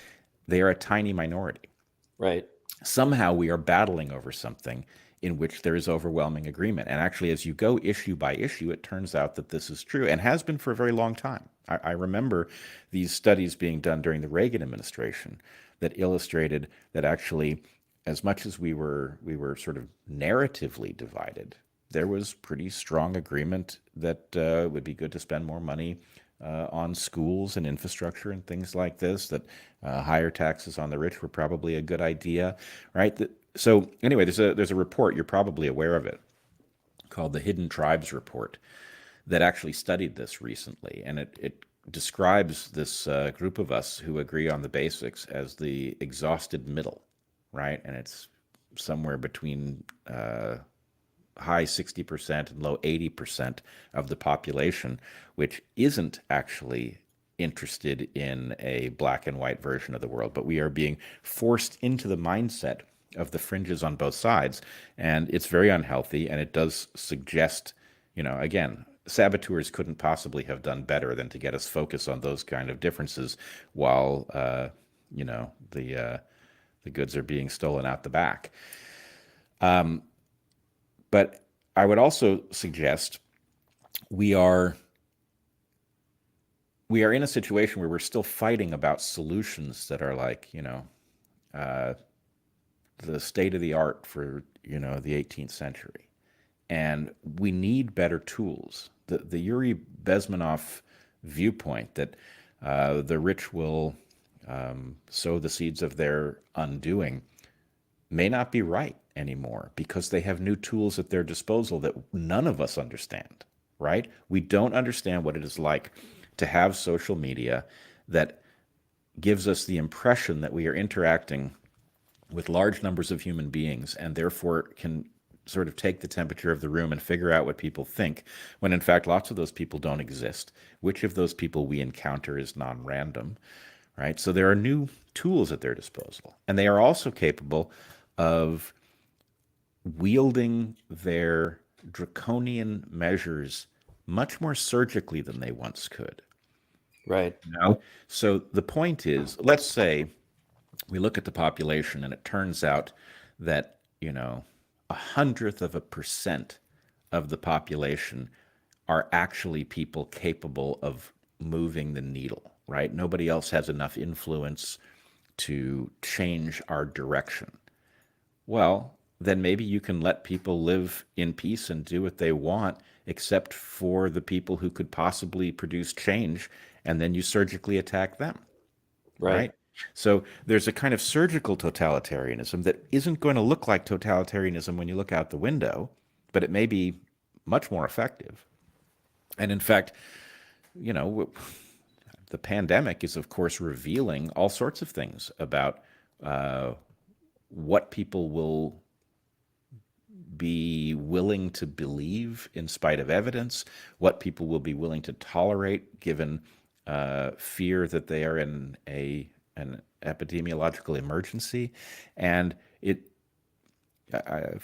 S2: they are a tiny minority.
S1: Right.
S2: Somehow we are battling over something in which there is overwhelming agreement. And actually, as you go issue by issue, it turns out that this is true and has been for a very long time. I remember these studies being done during the Reagan administration that illustrated that actually, as much as we were sort of narratively divided, there was pretty strong agreement that it would be good to spend more money on schools and infrastructure and things like this, that higher taxes on the rich were probably a good idea, right? So anyway, there's a report, you're probably aware of it, called the Hidden Tribes Report, that actually studied this recently. And it describes this group of us who agree on the basics as the exhausted middle, right? And it's somewhere between high 60% and low 80% of the population, which isn't actually interested in a black and white version of the world. But we are being forced into the mindset of the fringes on both sides, and it's very unhealthy. And it does suggest, again, saboteurs couldn't possibly have done better than to get us focused on those kind of differences while the goods are being stolen out the back. But I would also suggest we are in a situation where we're still fighting about solutions that are like, the state of the art for, the 18th century. And we need better tools. The Yuri Bezmenov viewpoint that the rich will sow the seeds of their undoing may not be right anymore because they have new tools at their disposal that none of us understand, right? We don't understand what it is like to have social media that gives us the impression that we are interacting with large numbers of human beings and therefore can sort of take the temperature of the room and figure out what people think, when in fact lots of those people don't exist. Which of those people we encounter is non-random, right? So there are new tools at their disposal, and they are also capable of wielding their draconian measures much more surgically than they once could.
S1: Right.
S2: So the point is, let's say we look at the population and it turns out that, 1/100% of the population are actually people capable of moving the needle, right? Nobody else has enough influence to change our direction. Well, then maybe you can let people live in peace and do what they want, except for the people who could possibly produce change, and then you surgically attack them, right? So there's a kind of surgical totalitarianism that isn't going to look like totalitarianism when you look out the window, but it may be much more effective. And in fact, the pandemic is, of course, revealing all sorts of things about what people will be willing to believe in spite of evidence, what people will be willing to tolerate given fear that they are in an epidemiological emergency. And if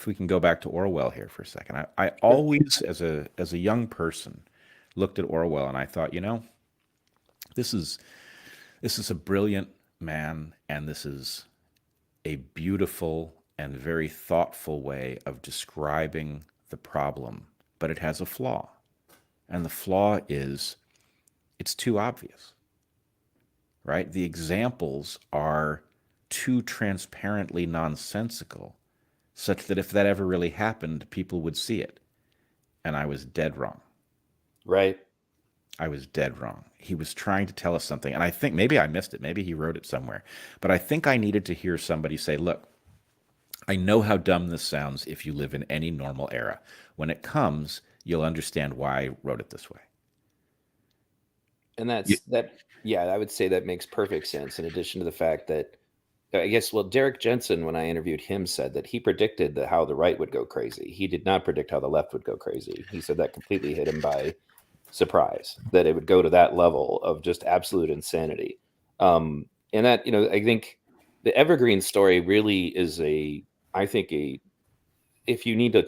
S2: we can go back to Orwell here for a second, I always, as a young person, looked at Orwell and I thought, this is a brilliant man, and this is a beautiful and very thoughtful way of describing the problem, but it has a flaw. And the flaw is it's too obvious, right? The examples are too transparently nonsensical, such that if that ever really happened, people would see it. And I was dead wrong.
S1: Right.
S2: I was dead wrong. He was trying to tell us something. And I think maybe I missed it. Maybe he wrote it somewhere. But I think I needed to hear somebody say, look, I know how dumb this sounds if you live in any normal era. When it comes, you'll understand why I wrote it this way.
S1: And I would say that makes perfect sense, in addition to the fact that, I guess, Derek Jensen, when I interviewed him, said that he predicted how the right would go crazy. He did not predict how the left would go crazy. He said that completely hit him by surprise, that it would go to that level of just absolute insanity. And that, I think the Evergreen story really is if you need to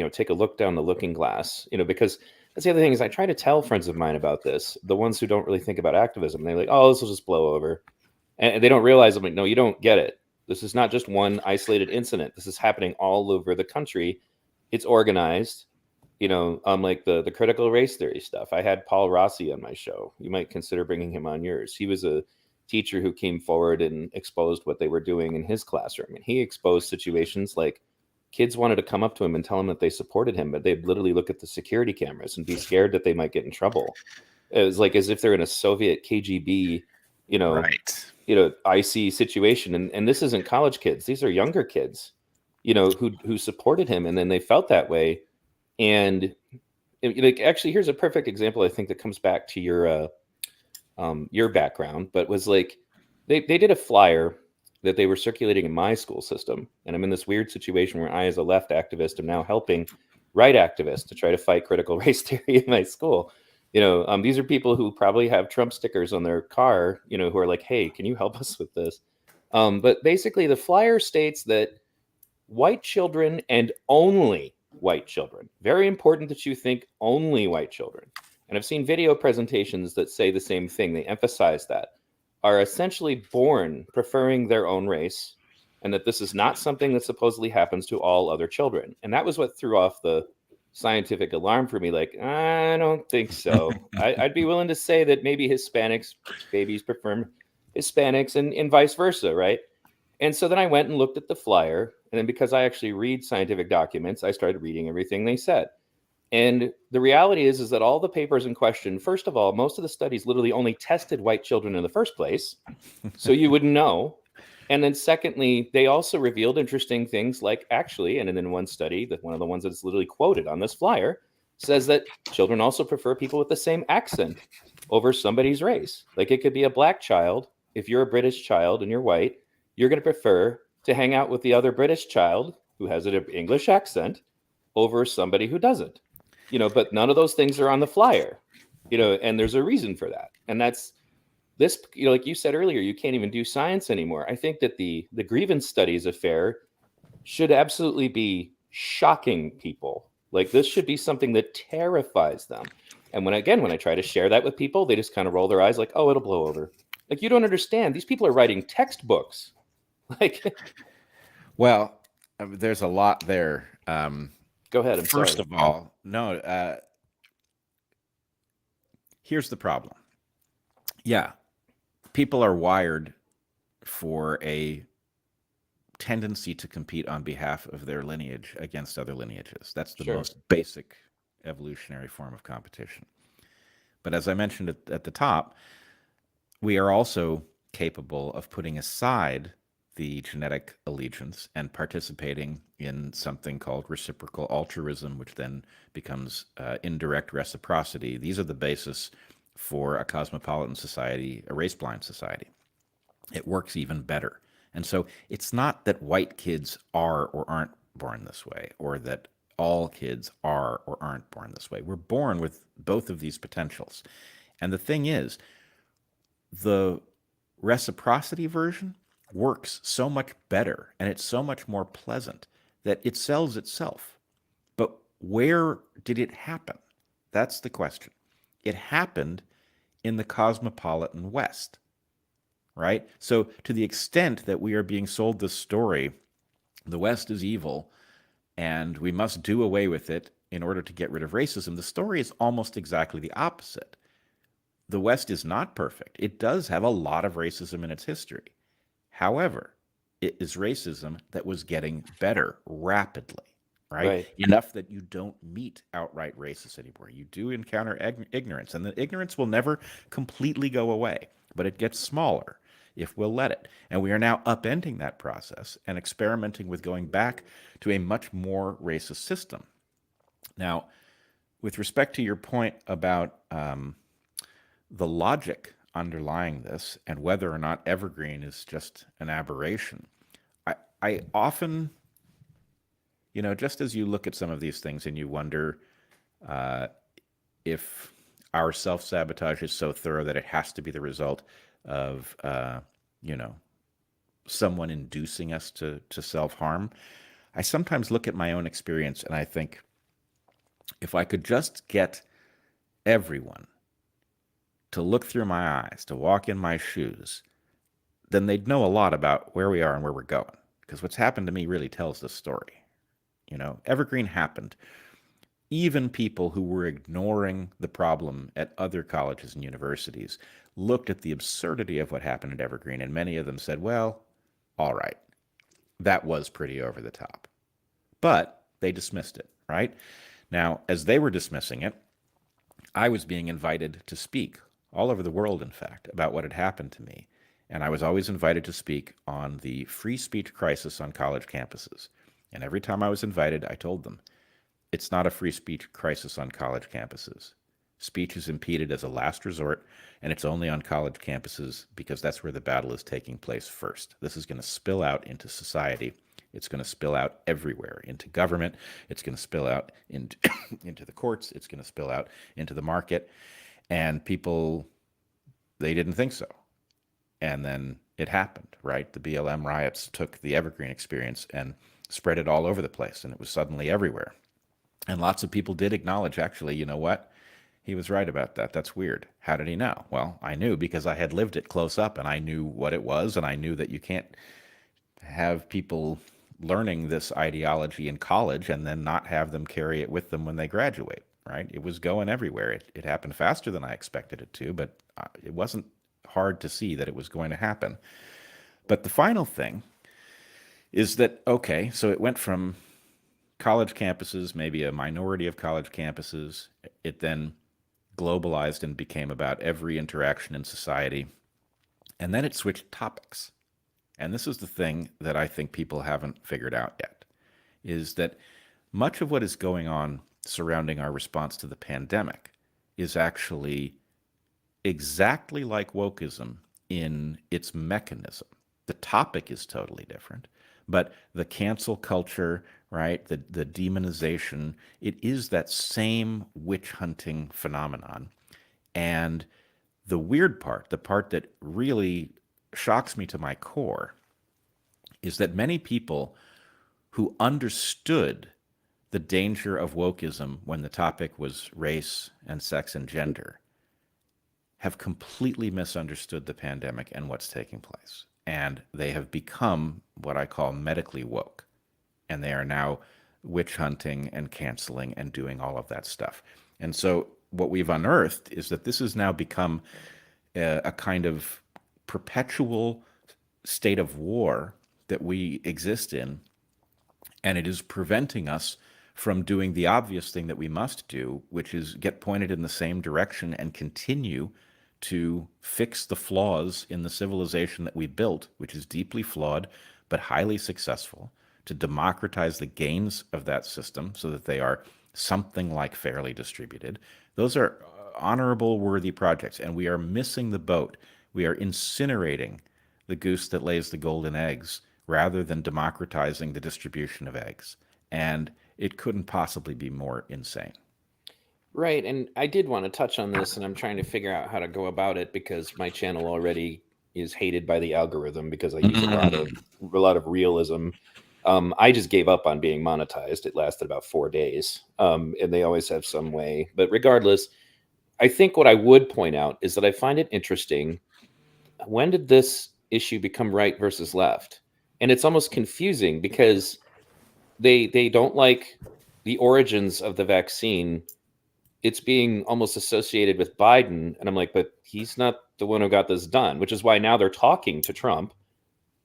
S1: take a look down the looking glass, because that's the other thing is I try to tell friends of mine about this, the ones who don't really think about activism. They're like, oh, this will just blow over. And they don't realize, I'm like, no, you don't get it. This is not just one isolated incident. This is happening all over the country. It's organized, like the critical race theory stuff. I had Paul Rossi on my show. You might consider bringing him on yours. He was a teacher who came forward and exposed what they were doing in his classroom. And he exposed situations like kids wanted to come up to him and tell him that they supported him, but they'd literally look at the security cameras and be scared that they might get in trouble. It was like as if they're in a Soviet KGB,
S2: right.
S1: icy situation. And this isn't college kids. These are younger kids, who supported him. And then they felt that way. And actually, here's a perfect example, I think, that comes back to your background, but was like, they did a flyer that they were circulating in my school system. And I'm in this weird situation where I, as a left activist, am now helping right activists to try to fight critical race theory in my school. These are people who probably have Trump stickers on their car, who are like, hey, can you help us with this? But basically the flyer states that, white children and only white children. Very important that you think only white children. And I've seen video presentations that say the same thing. They emphasize that are essentially born preferring their own race, and that this is not something that supposedly happens to all other children. And that was what threw off the scientific alarm for me. Like, I don't think so. I'd be willing to say that maybe Hispanics babies prefer Hispanics and vice versa, right? And so then I went and looked at the flyer. And then because I actually read scientific documents, I started reading everything they said. And the reality is that all the papers in question, first of all, most of the studies literally only tested white children in the first place. So you wouldn't know. And then secondly, they also revealed interesting things like actually, and then one study, that one of the ones that's literally quoted on this flyer, says that children also prefer people with the same accent over somebody's race. Like it could be a black child. If you're a British child and you're white, you're going to prefer to hang out with the other British child who has an English accent over somebody who doesn't. But none of those things are on the flyer, and there's a reason for that. And that's this, like you said earlier, you can't even do science anymore. I think that the grievance studies affair should absolutely be shocking people. Like this should be something that terrifies them. And when I try to share that with people, they just kind of roll their eyes like, oh, it'll blow over. Like, you don't understand. These people are writing textbooks. Like,
S2: Well, there's a lot there.
S1: go ahead. I'm
S2: First
S1: sorry.
S2: of all, no, here's the problem. Yeah, people are wired for a tendency to compete on behalf of their lineage against other lineages. That's the
S1: Sure.
S2: most basic evolutionary form of competition. But as I mentioned at the top, we are also capable of putting aside the genetic allegiance and participating in something called reciprocal altruism, which then becomes indirect reciprocity. These are the basis for a cosmopolitan society, a race-blind society. It works even better. And so it's not that white kids are or aren't born this way, or that all kids are or aren't born this way. We're born with both of these potentials. And the thing is, the reciprocity version works so much better and it's so much more pleasant that it sells itself. But where did it happen? That's the question. It happened in the cosmopolitan West, right? So to the extent that we are being sold this story, the West is evil and we must do away with it in order to get rid of racism, the story is almost exactly the opposite. The West is not perfect. It does have a lot of racism in its history. However, it is racism that was getting better rapidly, right? Enough that you don't meet outright racists anymore. You do encounter ignorance, and the ignorance will never completely go away, but it gets smaller if we'll let it. And we are now upending that process and experimenting with going back to a much more racist system. Now, with respect to your point about the logic underlying this and whether or not Evergreen is just an aberration, I often, just as you look at some of these things and you wonder if our self-sabotage is so thorough that it has to be the result of, someone inducing us to self-harm, I sometimes look at my own experience and I think, if I could just get everyone to look through my eyes, to walk in my shoes, then they'd know a lot about where we are and where we're going. Because what's happened to me really tells the story. Evergreen happened. Even people who were ignoring the problem at other colleges and universities looked at the absurdity of what happened at Evergreen, and many of them said, well, all right, that was pretty over the top. But they dismissed it, right? Now, as they were dismissing it, I was being invited to speak all over the world, in fact, about what had happened to me. And I was always invited to speak on the free speech crisis on college campuses. And every time I was invited, I told them, it's not a free speech crisis on college campuses. Speech is impeded as a last resort, and it's only on college campuses because that's where the battle is taking place first. This is going to spill out into society. It's going to spill out everywhere, into government. It's going to spill out into, into the courts. It's going to spill out into the market. And people, they didn't think so. And then it happened, right? The BLM riots took the Evergreen experience and spread it all over the place, and it was suddenly everywhere. And lots of people did acknowledge, actually, you know what? He was right about that. That's weird. How did he know? Well, I knew because I had lived it close up, and I knew what it was, and I knew that you can't have people learning this ideology in college and then not have them carry it with them when they graduate, right? It was going everywhere. It happened faster than I expected it to, but it wasn't hard to see that it was going to happen. But the final thing is that, okay, so it went from college campuses, maybe a minority of college campuses. It then globalized and became about every interaction in society. And then it switched topics. And this is the thing that I think people haven't figured out yet, is that much of what is going on surrounding our response to the pandemic is actually exactly like wokeism in its mechanism. The topic is totally different, but the cancel culture, right, the demonization, it is that same witch hunting phenomenon. And the weird part, the part that really shocks me to my core, is that many people who understood the danger of wokeism when the topic was race and sex and gender have completely misunderstood the pandemic and what's taking place. And they have become what I call medically woke. And they are now witch hunting and canceling and doing all of that stuff. And so what we've unearthed is that this has now become a kind of perpetual state of war that we exist in. And it is preventing us from doing the obvious thing that we must do, which is get pointed in the same direction and continue to fix the flaws in the civilization that we built, which is deeply flawed but highly successful, to democratize the gains of that system so that they are something like fairly distributed. Those are honorable, worthy projects, and we are missing the boat. We are incinerating the goose that lays the golden eggs rather than democratizing the distribution of eggs. And it couldn't possibly be more insane.
S1: Right, and I did want to touch on this, and I'm trying to figure out how to go about it because my channel already is hated by the algorithm because I use a lot of realism. I just gave up on being monetized. It lasted about 4 days, and they always have some way. But regardless, I think what I would point out is that I find it interesting. When did this issue become right versus left? And it's almost confusing because they don't like the origins of the vaccine. It's being almost associated with Biden. And I'm like, but he's not the one who got this done, which is why now they're talking to Trump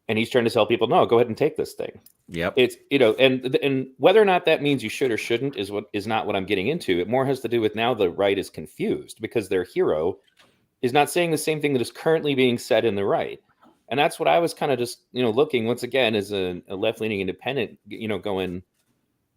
S1: and he's trying to tell people, no, go ahead and take this thing.
S2: Yep.
S1: It's, and whether or not that means you should or shouldn't is not what I'm getting into. It more has to do with now the right is confused because their hero is not saying the same thing that is currently being said in the right. And that's what I was kind of just, looking once again as a left-leaning independent, going,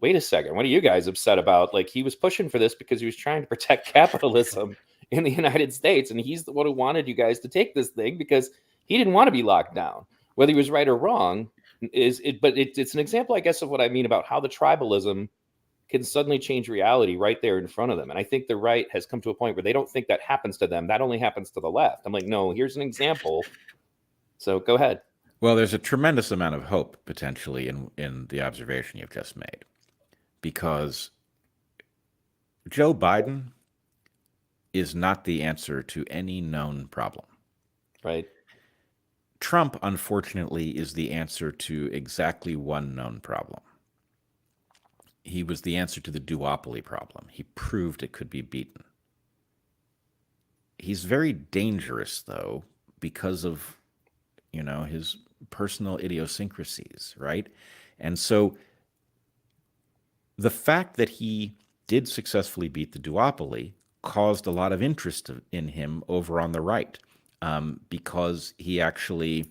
S1: wait a second, what are you guys upset about? Like, he was pushing for this because he was trying to protect capitalism in the United States. And he's the one who wanted you guys to take this thing because he didn't want to be locked down. Whether he was right or wrong it's an example, I guess, of what I mean about how the tribalism can suddenly change reality right there in front of them. And I think the right has come to a point where they don't think that happens to them. That only happens to the left. I'm like, no, here's an example. So go ahead.
S2: Well, there's a tremendous amount of hope potentially in the observation you've just made, because Joe Biden is not the answer to any known problem.
S1: Right.
S2: Trump, unfortunately, is the answer to exactly one known problem. He was the answer to the duopoly problem. He proved it could be beaten. He's very dangerous, though, because of, his personal idiosyncrasies, right? And so the fact that he did successfully beat the duopoly caused a lot of interest in him over on the right, because he actually,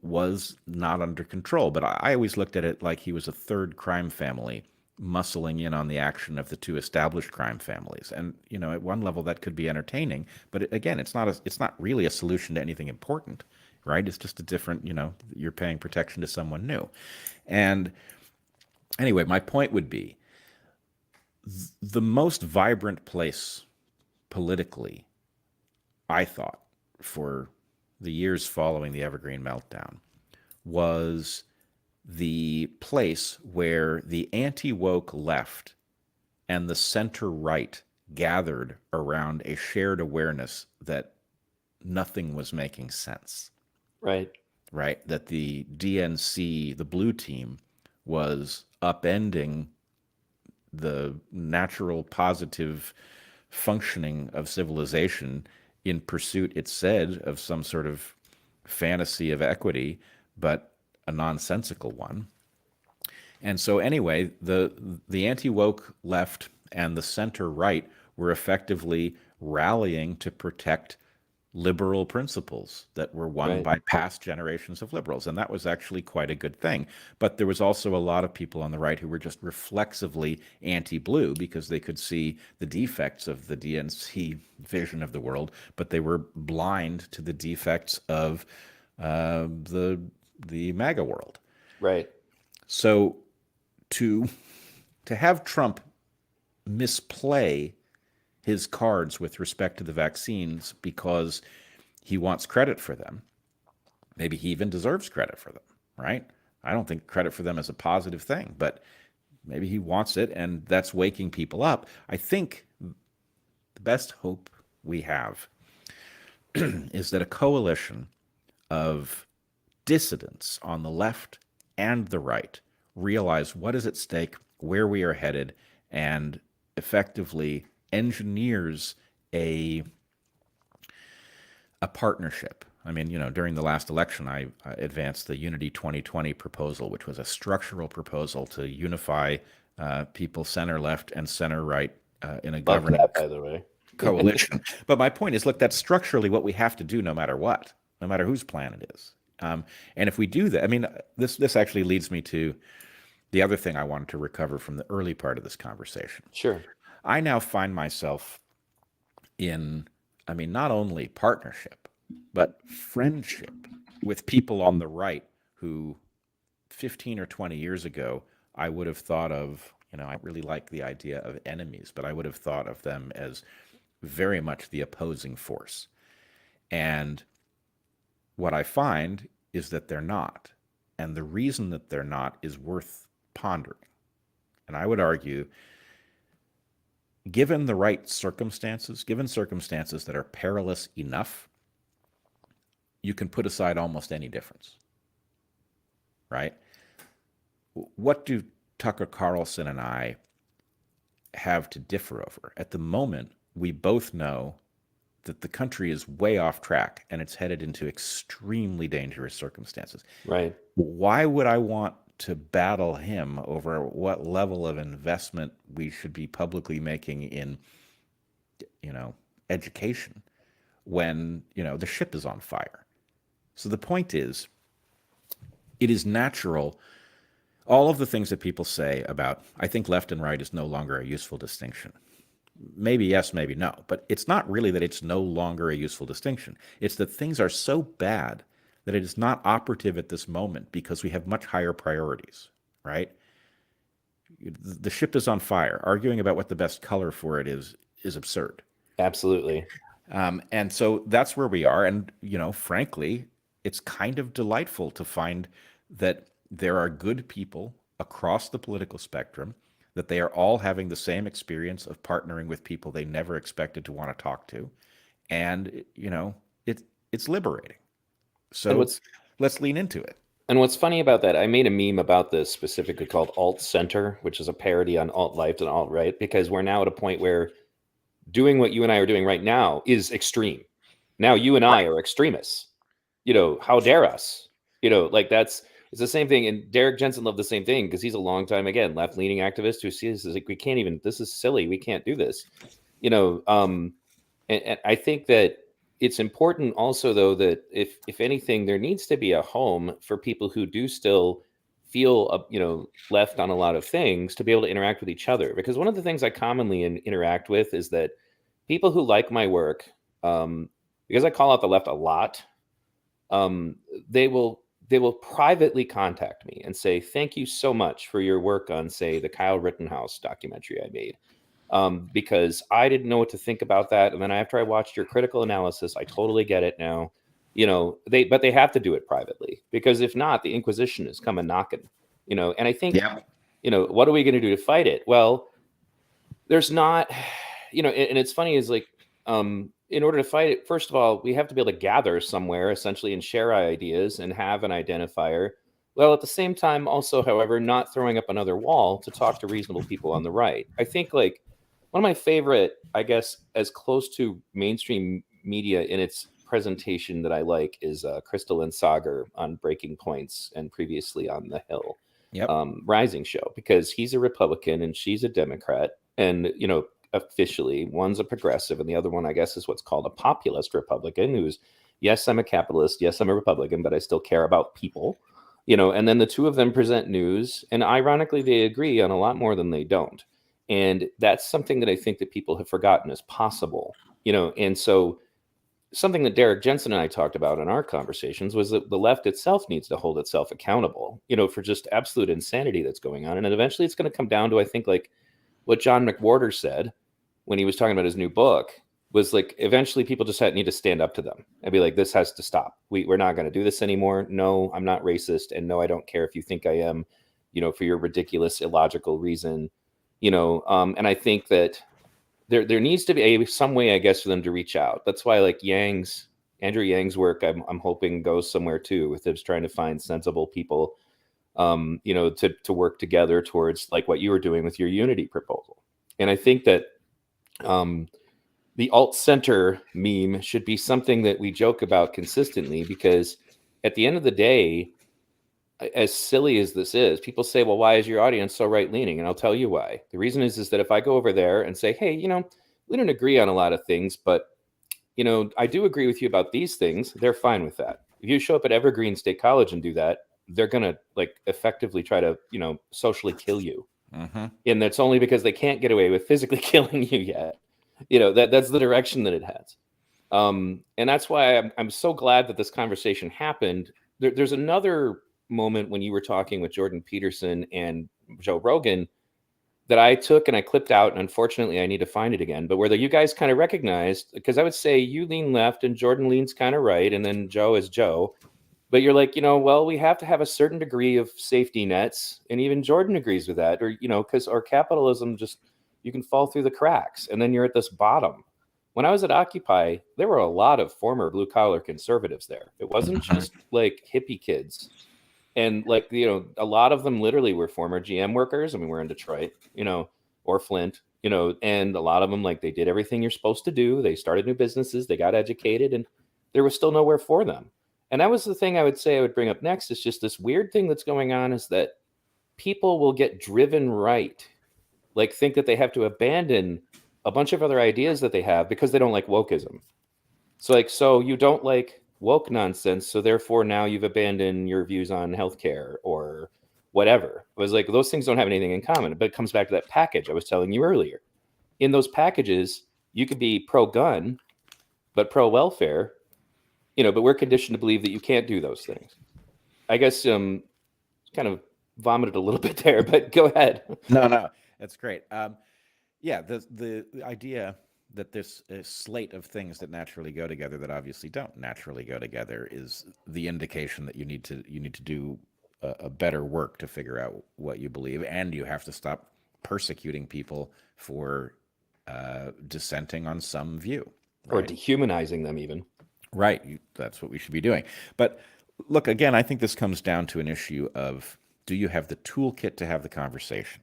S2: was not under control. But I always looked at it like he was a third crime family muscling in on the action of the two established crime families. And, at one level that could be entertaining, but again, it's not really a solution to anything important, right? It's just a different, you're paying protection to someone new. And anyway, my point would be the most vibrant place politically, I thought, for the years following the Evergreen meltdown was the place where the anti-woke left and the center right gathered around a shared awareness that nothing was making sense.
S1: Right.
S2: Right? That the DNC, the blue team, was upending the natural positive functioning of civilization in pursuit, it said, of some sort of fantasy of equity, but a nonsensical one. And so anyway, the anti-woke left and the center right were effectively rallying to protect liberal principles that were won
S1: Right.
S2: by past generations of liberals. And that was actually quite a good thing. But there was also a lot of people on the right who were just reflexively anti-blue because they could see the defects of the DNC vision of the world, but they were blind to the defects of the MAGA world.
S1: Right.
S2: So to have Trump misplay his cards with respect to the vaccines because he wants credit for them, maybe he even deserves credit for them, right? I don't think credit for them is a positive thing, but maybe he wants it, and that's waking people up. I think the best hope we have is that a coalition of dissidents on the left and the right realize what is at stake, where we are headed, and effectively engineers a partnership. I mean, during the last election, I advanced the Unity 2020 proposal, which was a structural proposal to unify people center left and center right in a
S1: Love
S2: governing
S1: that, by the way.
S2: coalition. But my point is, look, that's structurally what we have to do no matter what, no matter whose plan it is. And if we do that, I mean, this actually leads me to the other thing I wanted to recover from the early part of this conversation.
S1: Sure.
S2: I now find myself in, I mean, not only partnership, but friendship with people on the right who 15 or 20 years ago, I would have thought of, I really like the idea of enemies, but I would have thought of them as very much the opposing force. And what I find is that they're not. And the reason that they're not is worth pondering. And I would argue, given the right circumstances, given circumstances that are perilous enough, you can put aside almost any difference, right? What do Tucker Carlson and I have to differ over? At the moment, we both know that the country is way off track and it's headed into extremely dangerous circumstances.
S1: Right.
S2: Why would I want to battle him over what level of investment we should be publicly making in, education when, the ship is on fire? So the point is, it is natural. All of the things that people say about, I think left and right is no longer a useful distinction. Maybe yes, maybe no. But it's not really that it's no longer a useful distinction. It's that things are so bad that it is not operative at this moment because we have much higher priorities, right? The ship is on fire. Arguing about what the best color for it is absurd.
S1: Absolutely.
S2: And so that's where we are. And, frankly, it's kind of delightful to find that there are good people across the political spectrum, that they are all having the same experience of partnering with people they never expected to want to talk to. And, it's liberating. So let's lean into it.
S1: And what's funny about that, I made a meme about this specifically called Alt Center, which is a parody on alt left and alt right, because we're now at a point where doing what you and I are doing right now is extreme. Now you and I are extremists. How dare us? It's the same thing. And Derek Jensen loved the same thing because he's a long time, again, left-leaning activist who sees this like, we can't even, this is silly. We can't do this. And I think that it's important also, though, that if anything, there needs to be a home for people who do still feel, left on a lot of things to be able to interact with each other. Because one of the things I commonly interact with is that people who like my work, because I call out the left a lot, they will privately contact me and say, thank you so much for your work on, say, the Kyle Rittenhouse documentary I made. Because I didn't know what to think about that. And then after I watched your critical analysis, I totally get it now. But they have to do it privately, because if not, the Inquisition is coming knocking. And I think,
S2: Yeah.
S1: what are we going to do to fight it? Well, there's not, and it's funny is like, in order to fight it, first of all, we have to be able to gather somewhere essentially and share ideas and have an identifier. Well, at the same time, also, however, not throwing up another wall to talk to reasonable people on the right. I think like one of my favorite, I guess, as close to mainstream media in its presentation that I like is Crystalline Sager on Breaking Points and previously on The Hill
S2: Yep.
S1: Rising show, because he's a Republican and she's a Democrat. And, officially one's a progressive and the other one, I guess, is what's called a populist Republican, who's, yes, I'm a capitalist. Yes, I'm a Republican, but I still care about people, and then the two of them present news. And ironically, they agree on a lot more than they don't. And that's something that I think that people have forgotten is possible, and so something that Derek Jensen and I talked about in our conversations was that the left itself needs to hold itself accountable, for just absolute insanity that's going on. And then eventually it's going to come down to, I think, like what John McWhorter said when he was talking about his new book was like, eventually people just need to stand up to them and be like, this has to stop. We're not going to do this anymore. No, I'm not racist. And no, I don't care if you think I am, for your ridiculous, illogical reason, and I think that there needs to be some way, I guess, for them to reach out. That's why like Andrew Yang's work, I'm hoping goes somewhere too, with him trying to find sensible people, to work together towards like what you were doing with your unity proposal. And I think that the alt-center meme should be something that we joke about consistently, because at the end of the day, as silly as this is, people say, well, why is your audience so right-leaning? And I'll tell you why. The reason is that if I go over there and say, hey, we don't agree on a lot of things, but, I do agree with you about these things, they're fine with that. If you show up at Evergreen State College and do that, they're going to like effectively try to, socially kill you.
S2: Mm-hmm.
S1: And that's only because they can't get away with physically killing you yet. That's the direction that it has. And that's why I'm so glad that this conversation happened. There's another moment when you were talking with Jordan Peterson and Joe Rogan that I took and I clipped out, and unfortunately I need to find it again, but where you guys kind of recognized, because I would say you lean left and Jordan leans kind of right, and then Joe is Joe, but you're like, well, we have to have a certain degree of safety nets, and even Jordan agrees with that, or because our capitalism just, you can fall through the cracks and then you're at this bottom. When I was at Occupy, there were a lot of former blue collar conservatives there. It wasn't just like hippie kids. And like, a lot of them literally were former GM workers. I mean, we're in Detroit, or Flint, and a lot of them, like, they did everything you're supposed to do. They started new businesses, they got educated, and there was still nowhere for them. And that was the thing I would say I would bring up next, is just this weird thing that's going on, is that people will get driven right, like think that they have to abandon a bunch of other ideas that they have because they don't like wokeism. So you don't like woke nonsense, so therefore now you've abandoned your views on healthcare or whatever. It was like, those things don't have anything in common. But it comes back to that package I was telling you earlier. In those packages, you could be pro-gun, but pro-welfare, but we're conditioned to believe that you can't do those things. I guess kind of vomited a little bit there, but go ahead.
S2: No, that's great. Yeah, the idea that there's a slate of things that naturally go together that obviously don't naturally go together is the indication that you need to do a better work to figure out what you believe, and you have to stop persecuting people for dissenting on some view, right?
S1: Or dehumanizing them even.
S2: Right, that's what we should be doing. But look, again, I think this comes down to an issue of, do you have the toolkit to have the conversation,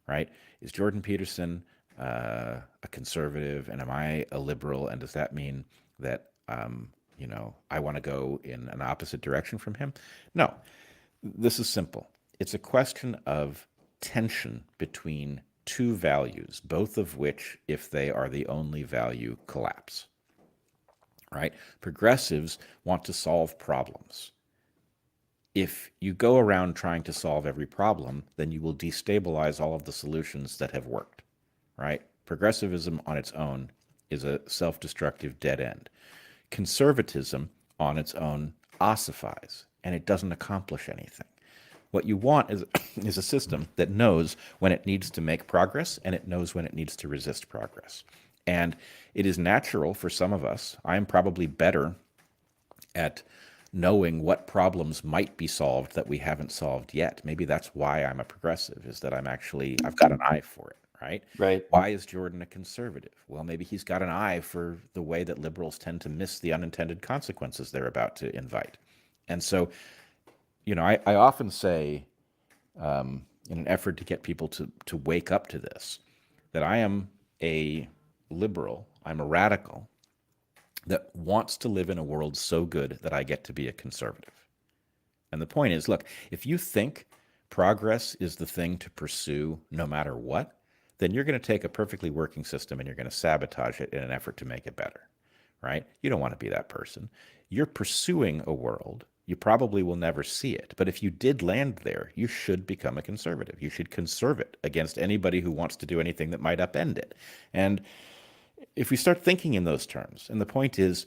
S2: right? Is Jordan Peterson a conservative, and am I a liberal? And does that mean that I want to go in an opposite direction from him? No, this is simple. It's a question of tension between two values, both of which, if they are the only value, collapse. Right? Progressives want to solve problems. If you go around trying to solve every problem, then you will destabilize all of the solutions that have worked. Right? Progressivism on its own is a self-destructive dead end. Conservatism on its own ossifies, and it doesn't accomplish anything. What you want is a system that knows when it needs to make progress, and it knows when it needs to resist progress. And it is natural for some of us. I'm probably better at knowing what problems might be solved that we haven't solved yet. Maybe that's why I'm a progressive, is that I've got an eye for it, right?
S1: Right.
S2: Why is Jordan a conservative? Well, maybe he's got an eye for the way that liberals tend to miss the unintended consequences they're about to invite. And so, I often say, in an effort to get people to wake up to this, that I am a liberal, I'm a radical that wants to live in a world so good that I get to be a conservative. And the point is, look, if you think progress is the thing to pursue no matter what, then you're going to take a perfectly working system and you're going to sabotage it in an effort to make it better, right? You don't want to be that person. You're pursuing a world. You probably will never see it. But if you did land there, you should become a conservative. You should conserve it against anybody who wants to do anything that might upend it. And if we start thinking in those terms, and the point is,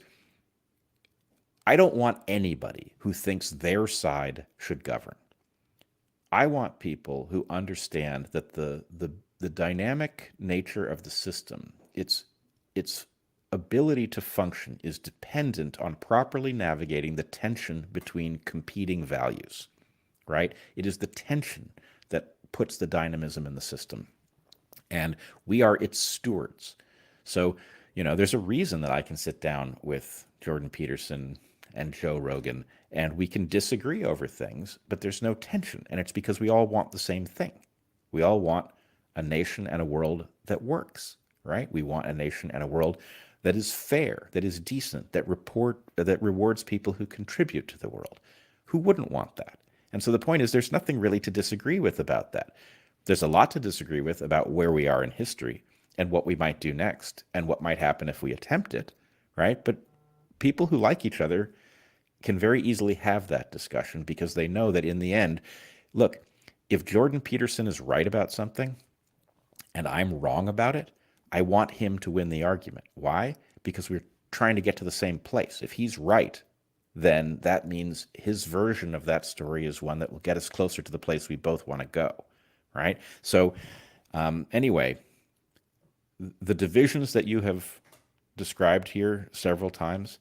S2: I don't want anybody who thinks their side should govern. I want people who understand that the dynamic nature of the system, its ability to function, is dependent on properly navigating the tension between competing values, right? It is the tension that puts the dynamism in the system. And we are its stewards. So, there's a reason that I can sit down with Jordan Peterson and Joe Rogan and we can disagree over things, but there's no tension. And it's because we all want the same thing. We all want a nation and a world that works, right? We want a nation and a world that is fair, that is decent, that rewards people who contribute to the world. Who wouldn't want that? And so the point is, there's nothing really to disagree with about that. There's a lot to disagree with about where we are in history and what we might do next and what might happen if we attempt it, right? But people who like each other can very easily have that discussion because they know that in the end, look, if Jordan Peterson is right about something and I'm wrong about it, I want him to win the argument. Why? Because we're trying to get to the same place. If he's right, then that means his version of that story is one that will get us closer to the place we both want to go, right? So anyway, the divisions that you have described here several times,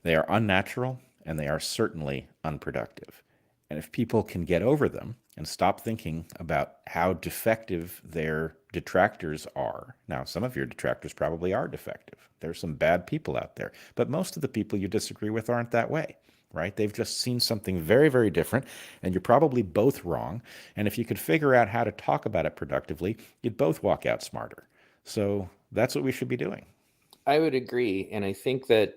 S2: they are unnatural and they are certainly unproductive. And if people can get over them and stop thinking about how defective their detractors are. Now, some of your detractors probably are defective. There's some bad people out there. But most of the people you disagree with aren't that way, right? They've just seen something very, very different, and you're probably both wrong. And if you could figure out how to talk about it productively, you'd both walk out smarter. So that's what we should be doing.
S1: I would agree. And I think that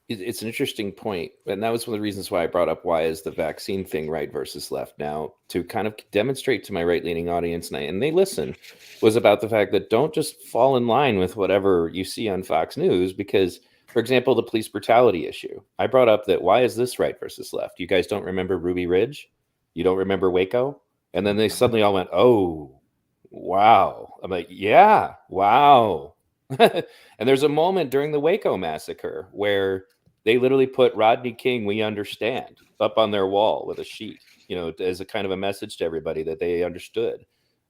S1: it's an interesting point. And that was one of the reasons why I brought up why is the vaccine thing right versus left now, to kind of demonstrate to my right-leaning audience, and they listen, was about the fact that don't just fall in line with whatever you see on Fox News. Because, for example, the police brutality issue, I brought up that why is this right versus left? You guys don't remember Ruby Ridge? You don't remember Waco? And then they suddenly all went, oh, wow. I'm like, yeah, wow. And there's a moment during the Waco massacre where they literally put Rodney King, we understand, up on their wall with a sheet, as a kind of a message to everybody that they understood,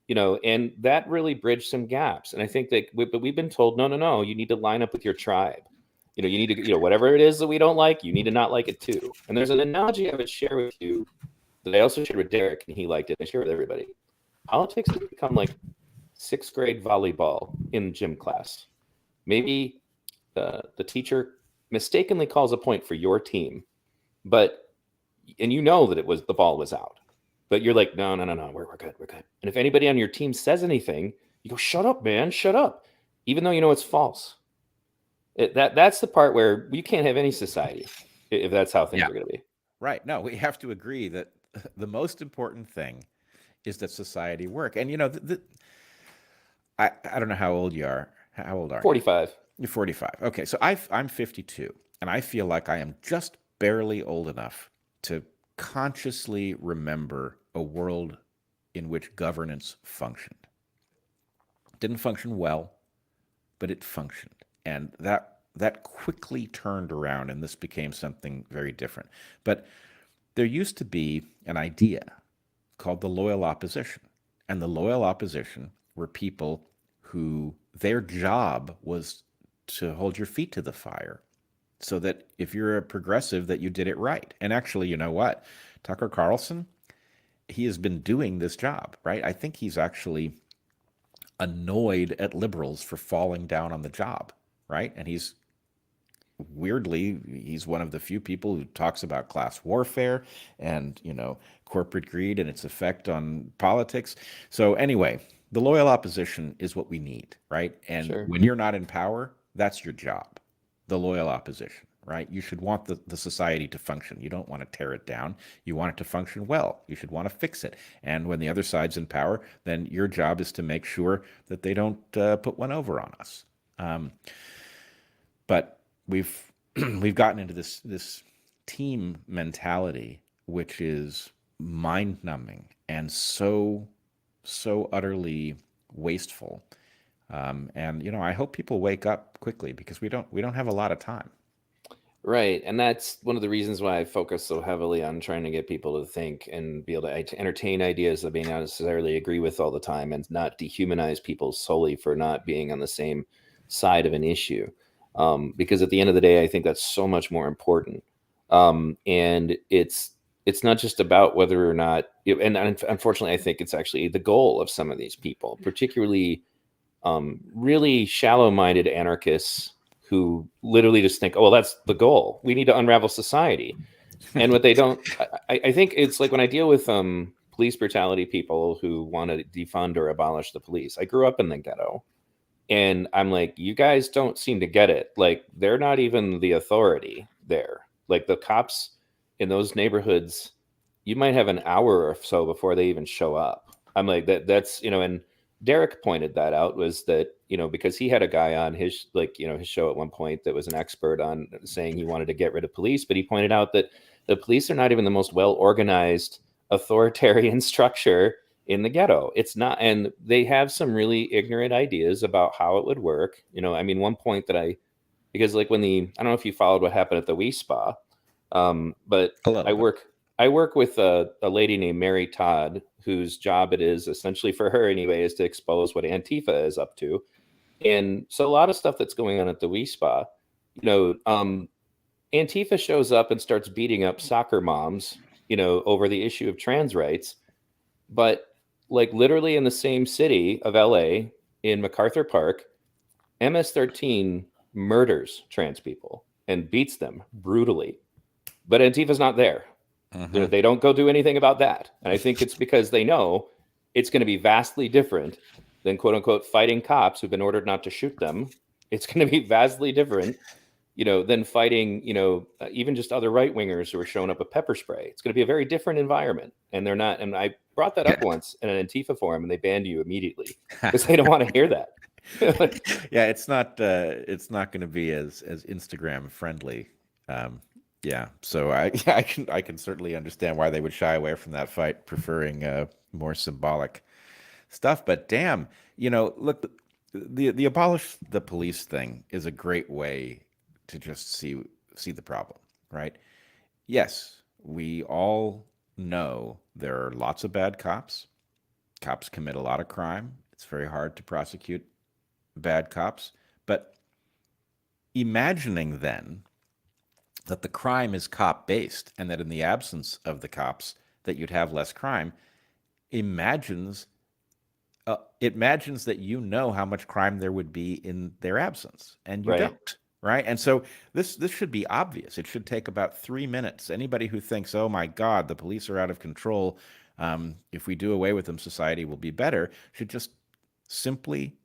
S1: and that really bridged some gaps. And I think that we've been told, no, you need to line up with your tribe. You need to, whatever it is that we don't like, you need to not like it too. And there's an analogy I would share with you that I also shared with Derek, and he liked it. I share with everybody. Politics has become like 6th grade volleyball in gym class. Maybe the teacher mistakenly calls a point for your team, and that the ball was out, but you're like, no, we're good. And if anybody on your team says anything, you go, shut up, man, shut up, even though it's false. That's the part where you can't have any society if that's how things are going to be.
S2: Right. No, we have to agree that the most important thing is that society work. And I don't know how old you are. How old are you?
S1: 45.
S2: You're 45. Okay, so I'm 52, and I feel like I am just barely old enough to consciously remember a world in which governance functioned. It didn't function well, but it functioned. And that quickly turned around, and this became something very different. But there used to be an idea called the loyal opposition. And the loyal opposition were people who their job was to hold your feet to the fire so that if you're a progressive, that you did it right. And actually, you know what? Tucker Carlson, he has been doing this job, right? I think he's actually annoyed at liberals for falling down on the job, right? And he's one of the few people who talks about class warfare and, corporate greed and its effect on politics. So anyway, the loyal opposition is what we need, right? And
S1: Sure.
S2: when you're not in power, that's your job, the loyal opposition, right? You should want the society to function. You don't want to tear it down. You want it to function well. You should want to fix it. And when the other side's in power, then your job is to make sure that they don't put one over on us. But we've we've gotten into this team mentality, which is mind numbing and so utterly wasteful. And I hope people wake up quickly because we don't have a lot of time.
S1: Right. And that's one of the reasons why I focus so heavily on trying to get people to think and be able to entertain ideas that may not necessarily agree with all the time, and not dehumanize people solely for not being on the same side of an issue. Because at the end of the day, I think that's so much more important. And it's not just about whether or not, and unfortunately, I think it's actually the goal of some of these people, particularly really shallow-minded anarchists who literally just think, oh, well, that's the goal. We need to unravel society. And what they don't, I think it's like when I deal with police brutality people who want to defund or abolish the police. I grew up in the ghetto, and I'm like, you guys don't seem to get it. Like, they're not even the authority there. Like, the cops in those neighborhoods, you might have an hour or so before they even show up. I'm like, that's, and Derek pointed that out, was that, because he had a guy on his, his show at one point that was an expert on saying he wanted to get rid of police, but he pointed out that the police are not even the most well-organized authoritarian structure in the ghetto. It's not, and they have some really ignorant ideas about how it would work. One point that because like I don't know if you followed what happened at the Wee Spa, but
S2: A little bit.
S1: I work with a lady named Mary Todd, whose job it is, essentially for her anyway, is to expose what Antifa is up to. And so a lot of stuff that's going on at the Wee Spa, Antifa shows up and starts beating up soccer moms, over the issue of trans rights. But like literally in the same city of LA, in MacArthur Park, MS-13 murders trans people and beats them brutally. But Antifa's not there.
S2: Mm-hmm.
S1: They don't go do anything about that. And I think it's because they know it's going to be vastly different than, quote unquote, fighting cops who've been ordered not to shoot them. It's going to be vastly different, than fighting, even just other right wingers who are showing up with pepper spray. It's going to be a very different environment. And they're not. And I brought that up once in an Antifa forum, and they banned you immediately because they don't want to hear that.
S2: Yeah, it's not going to be as Instagram friendly. Yeah, so I can certainly understand why they would shy away from that fight, preferring more symbolic stuff. But damn, look, the abolish the police thing is a great way to just see the problem, right? Yes, we all know there are lots of bad cops. Cops commit a lot of crime. It's very hard to prosecute bad cops. But imagining then that the crime is cop-based and that in the absence of the cops that you'd have less crime, it imagines that how much crime there would be in their absence, and you
S1: Right.
S2: don't, right? And so this should be obvious. It should take about 3 minutes. Anybody who thinks, oh my God, the police are out of control, if we do away with them, society will be better, should just simply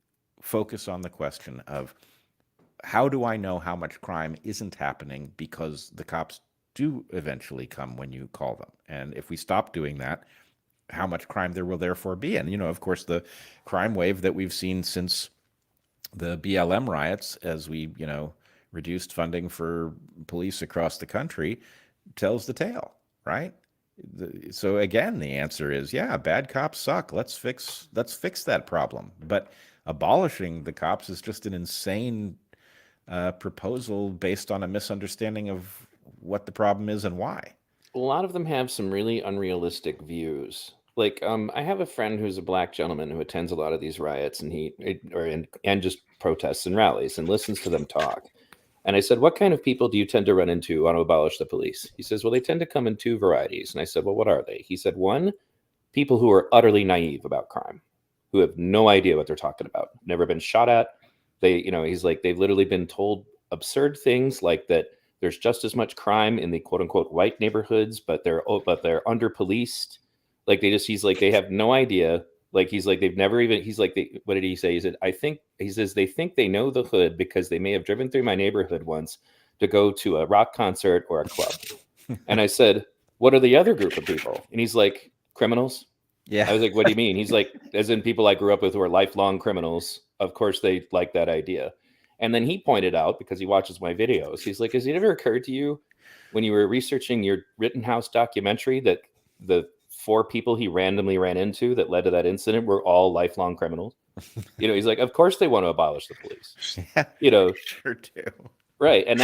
S2: focus on the question of, how do I know how much crime isn't happening because the cops do eventually come when you call them? And if we stop doing that, how much crime there will therefore be? And, of course, the crime wave that we've seen since the BLM riots, as we, reduced funding for police across the country, tells the tale, right? So again, the answer is, yeah, bad cops suck. Let's fix that problem. But abolishing the cops is just an insane proposal based on a misunderstanding of what the problem is and why.
S1: A lot of them have some really unrealistic views. Like, I have a friend who's a black gentleman who attends a lot of these riots, and and just protests and rallies and listens to them talk. And I said, what kind of people do you tend to run into who want to abolish the police? He says, well, they tend to come in two varieties. And I said, well, what are they? He said, one, people who are utterly naive about crime, who have no idea what they're talking about, never been shot at. He's like, they've literally been told absurd things like that there's just as much crime in the quote unquote white neighborhoods, but they're under policed. Like he's like, they have no idea. Like, he's like, they've never even, he's like, what did he say? He said, he says, they think they know the hood because they may have driven through my neighborhood once to go to a rock concert or a club. And I said, what are the other group of people? And he's like, criminals.
S2: Yeah.
S1: I was like, what do you mean? He's like, as in people I grew up with who are lifelong criminals. Of course, they like that idea. And then he pointed out, because he watches my videos, he's like, has it ever occurred to you when you were researching your Rittenhouse documentary that the 4 people he randomly ran into that led to that incident were all lifelong criminals? He's like, of course they want to abolish the police.
S2: Yeah, sure do.
S1: Right. And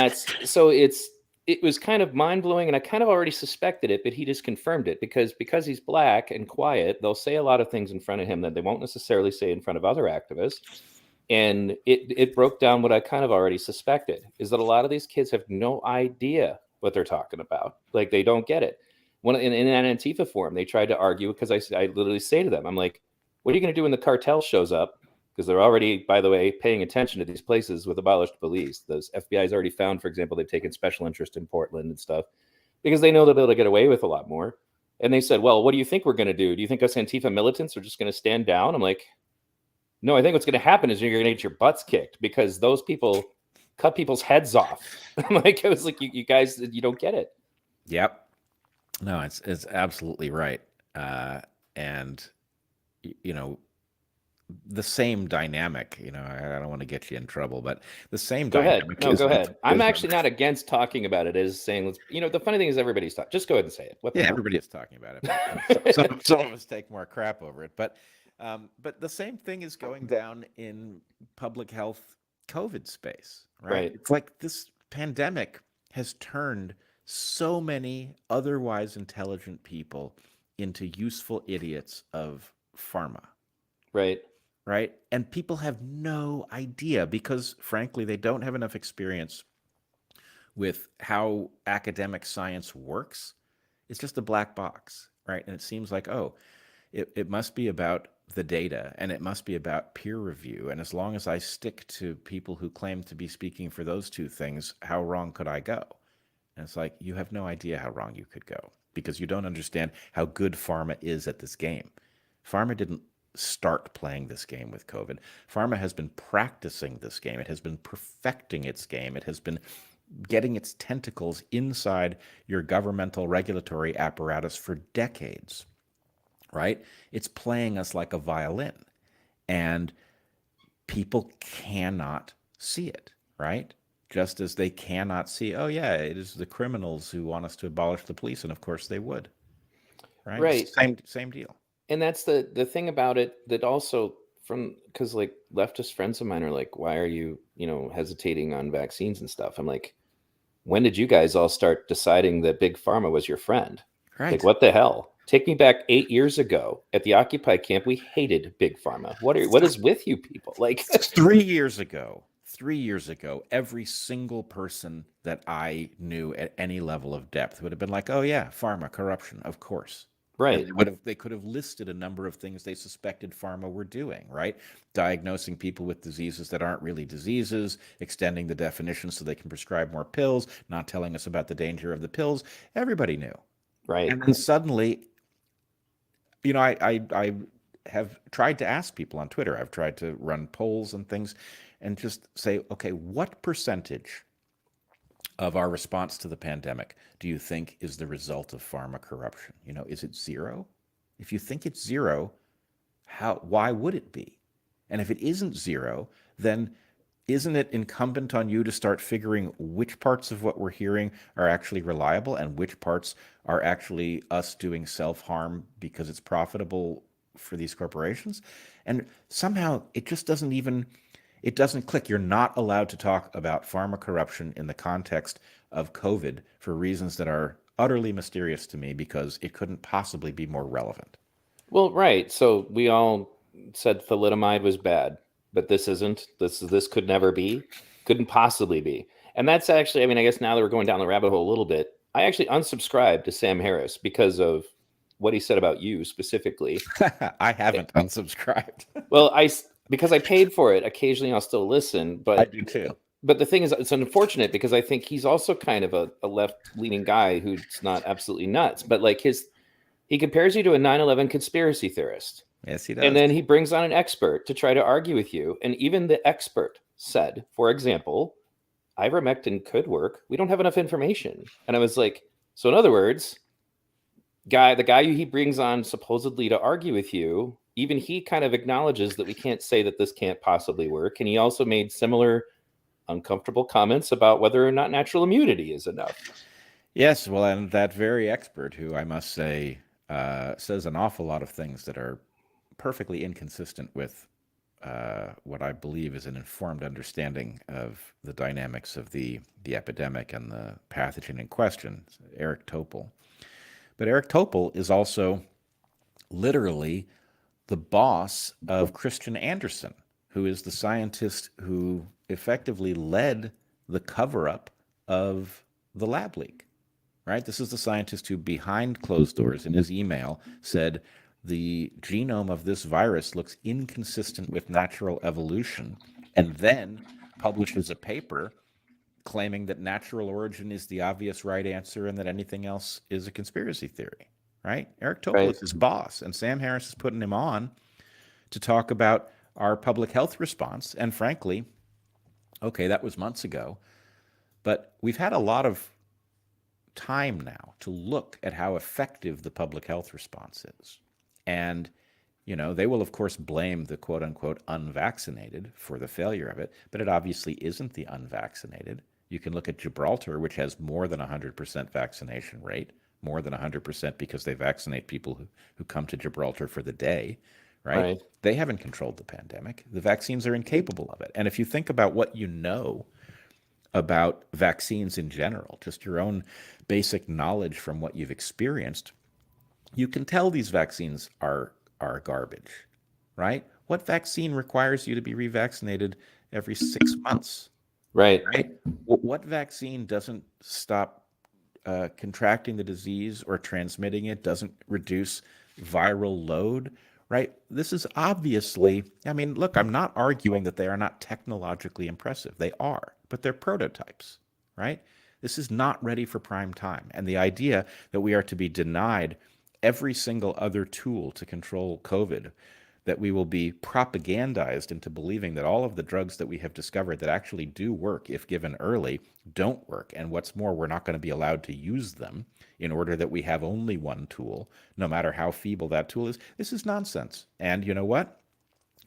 S1: it was kind of mind-blowing, and I kind of already suspected it, but he just confirmed it because he's black and quiet, they'll say a lot of things in front of him that they won't necessarily say in front of other activists. And it broke down what I kind of already suspected, is that a lot of these kids have no idea what they're talking about. Like, they don't get it. When in an Antifa forum, they tried to argue, because I literally say to them, I'm like, what are you going to do when the cartel shows up? Because they're already, by the way, paying attention to these places with abolished police. Those FBI's already found, for example, they've taken special interest in Portland and stuff because they know they'll be able to get away with a lot more. And they said, well, what do you think we're going to do? Do you think us Antifa militants are just going to stand down? I'm like, no, I think what's going to happen is you're going to get your butts kicked because those people cut people's heads off. I'm like, I was like, you guys, you don't get it.
S2: Yep. No, it's absolutely right. And, the same dynamic, I don't want to get you in trouble, but the same dynamic.
S1: Go ahead. I'm actually not against talking about it as saying, the funny thing is everybody's talking. Just go ahead and say it.
S2: Everybody is talking about it. Some of us take more crap over it, but the same thing is going down in public health COVID space, right? It's like this pandemic has turned so many otherwise intelligent people into useful idiots of pharma. Right. And people have no idea because, frankly, they don't have enough experience with how academic science works. It's just a black box, right? And it seems like, it must be about the data and it must be about peer review. And as long as I stick to people who claim to be speaking for those two things, how wrong could I go? And it's like, you have no idea how wrong you could go because you don't understand how good pharma is at this game. Pharma didn't start playing this game with COVID. Pharma has been practicing this game. It has been perfecting its game. It has been getting its tentacles inside your governmental regulatory apparatus for decades, right? It's playing us like a violin, and people cannot see it, right? Just as they cannot see, oh yeah, it is the criminals who want us to abolish the police, and of course they would, right?
S1: Right.
S2: Same deal.
S1: And that's the thing about it that also because like leftist friends of mine are like, why are you, hesitating on vaccines and stuff? I'm like, when did you guys all start deciding that Big Pharma was your friend?
S2: Right.
S1: Like, what the hell? Take me back 8 years ago at the Occupy camp. We hated Big Pharma. What is with you people? Like
S2: 3 years ago, every single person that I knew at any level of depth would have been like, oh yeah, pharma, corruption, of course.
S1: Right.
S2: They could have listed a number of things they suspected pharma were doing, right? Diagnosing people with diseases that aren't really diseases, extending the definition so they can prescribe more pills, not telling us about the danger of the pills. Everybody knew.
S1: Right.
S2: And then suddenly, I have tried to ask people on Twitter. I've tried to run polls and things and just say, okay, what percentage of our response to the pandemic do you think is the result of pharma corruption? Is it 0? If you think it's 0, why would it be? And if it isn't 0, then isn't it incumbent on you to start figuring which parts of what we're hearing are actually reliable and which parts are actually us doing self-harm because it's profitable for these corporations? And somehow it just it doesn't click. You're not allowed to talk about pharma corruption in the context of COVID for reasons that are utterly mysterious to me because it couldn't possibly be more relevant.
S1: Well, right. So we all said thalidomide was bad, but this isn't. This could never be, couldn't possibly be. And that's actually, I mean, I guess now that we're going down the rabbit hole a little bit, I actually unsubscribed to Sam Harris because of what he said about you specifically.
S2: I haven't unsubscribed.
S1: Well, because I paid for it, occasionally I'll still listen, but
S2: I do too.
S1: But the thing is, it's unfortunate because I think he's also kind of a left-leaning guy who's not absolutely nuts, but like he compares you to a 9/11 conspiracy theorist.
S2: Yes, he does.
S1: And then he brings on an expert to try to argue with you. And even the expert said, for example, ivermectin could work. We don't have enough information. And I was like, so in other words, the guy he brings on supposedly to argue with you, even he kind of acknowledges that we can't say that this can't possibly work. And he also made similar uncomfortable comments about whether or not natural immunity is enough.
S2: Yes, well, and that very expert, who I must say says an awful lot of things that are perfectly inconsistent with what I believe is an informed understanding of the dynamics of the epidemic and the pathogen in question, Eric Topol. But Eric Topol is also literally the boss of Christian Anderson, who is the scientist who effectively led the cover-up of the lab leak, right? This is the scientist who, behind closed doors in his email, said the genome of this virus looks inconsistent with natural evolution, and then publishes a paper claiming that natural origin is the obvious right answer and that anything else is a conspiracy theory, right? Eric Topol is his boss, and Sam Harris is putting him on to talk about our public health response. And frankly, okay, that was months ago, but we've had a lot of time now to look at how effective the public health response is. And, you know, they will, of course, blame the quote unquote unvaccinated for the failure of it, but it obviously isn't the unvaccinated. You can look at Gibraltar, which has more than 100% vaccination rate, more than 100% because they vaccinate people who come to Gibraltar for the day, right? They haven't controlled the pandemic. The vaccines are incapable of it. And if you think about what you know about vaccines in general, just your own basic knowledge from what you've experienced, you can tell these vaccines are garbage, right? What vaccine requires you to be revaccinated every 6 months?
S1: Right.
S2: What vaccine doesn't stop contracting the disease or transmitting it, doesn't reduce viral load, right? This is obviously, I mean, look, I'm not arguing that they are not technologically impressive. They are, but they're prototypes, right? This is not ready for prime time. And the idea that we are to be denied every single other tool to control COVID, that we will be propagandized into believing that all of the drugs that we have discovered that actually do work if given early don't work. And what's more, we're not going to be allowed to use them in order that we have only one tool, no matter how feeble that tool is. This is nonsense. And you know what?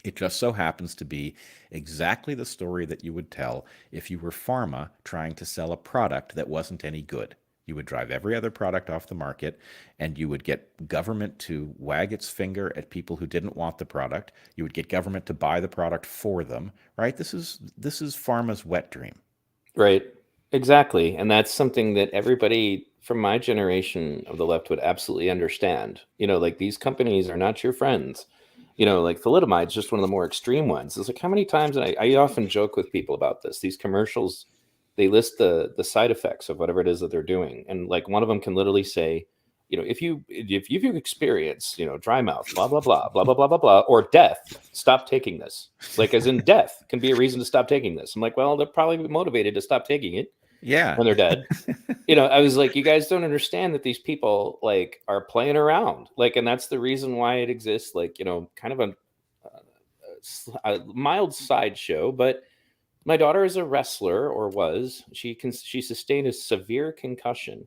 S2: It just so happens to be exactly the story that you would tell if you were Pharma trying to sell a product that wasn't any good. You would drive every other product off the market, and you would get government to wag its finger at people who didn't want the product. You would get government to buy the product for them, right? This is Pharma's wet dream.
S1: Right. Exactly. And that's something that everybody from my generation of the left would absolutely understand. You know, like, these companies are not your friends. You know, like thalidomide is just one of the more extreme ones. It's like, how many times, and I often joke with people about this, these commercials, they list the side effects of whatever it is that they're doing. And like, one of them can literally say, you know, if you experience, you know, dry mouth, blah, blah, blah, blah, blah, blah, blah, blah, or death, stop taking this. Like, as in death can be a reason to stop taking this. I'm like, well, they're probably motivated to stop taking it.
S2: Yeah.
S1: When they're dead. You know, I was like, you guys don't understand that these people like are playing around. Like, and that's the reason why it exists. Like, you know, kind of a mild sideshow, but my daughter is a wrestler, or was. She sustained a severe concussion,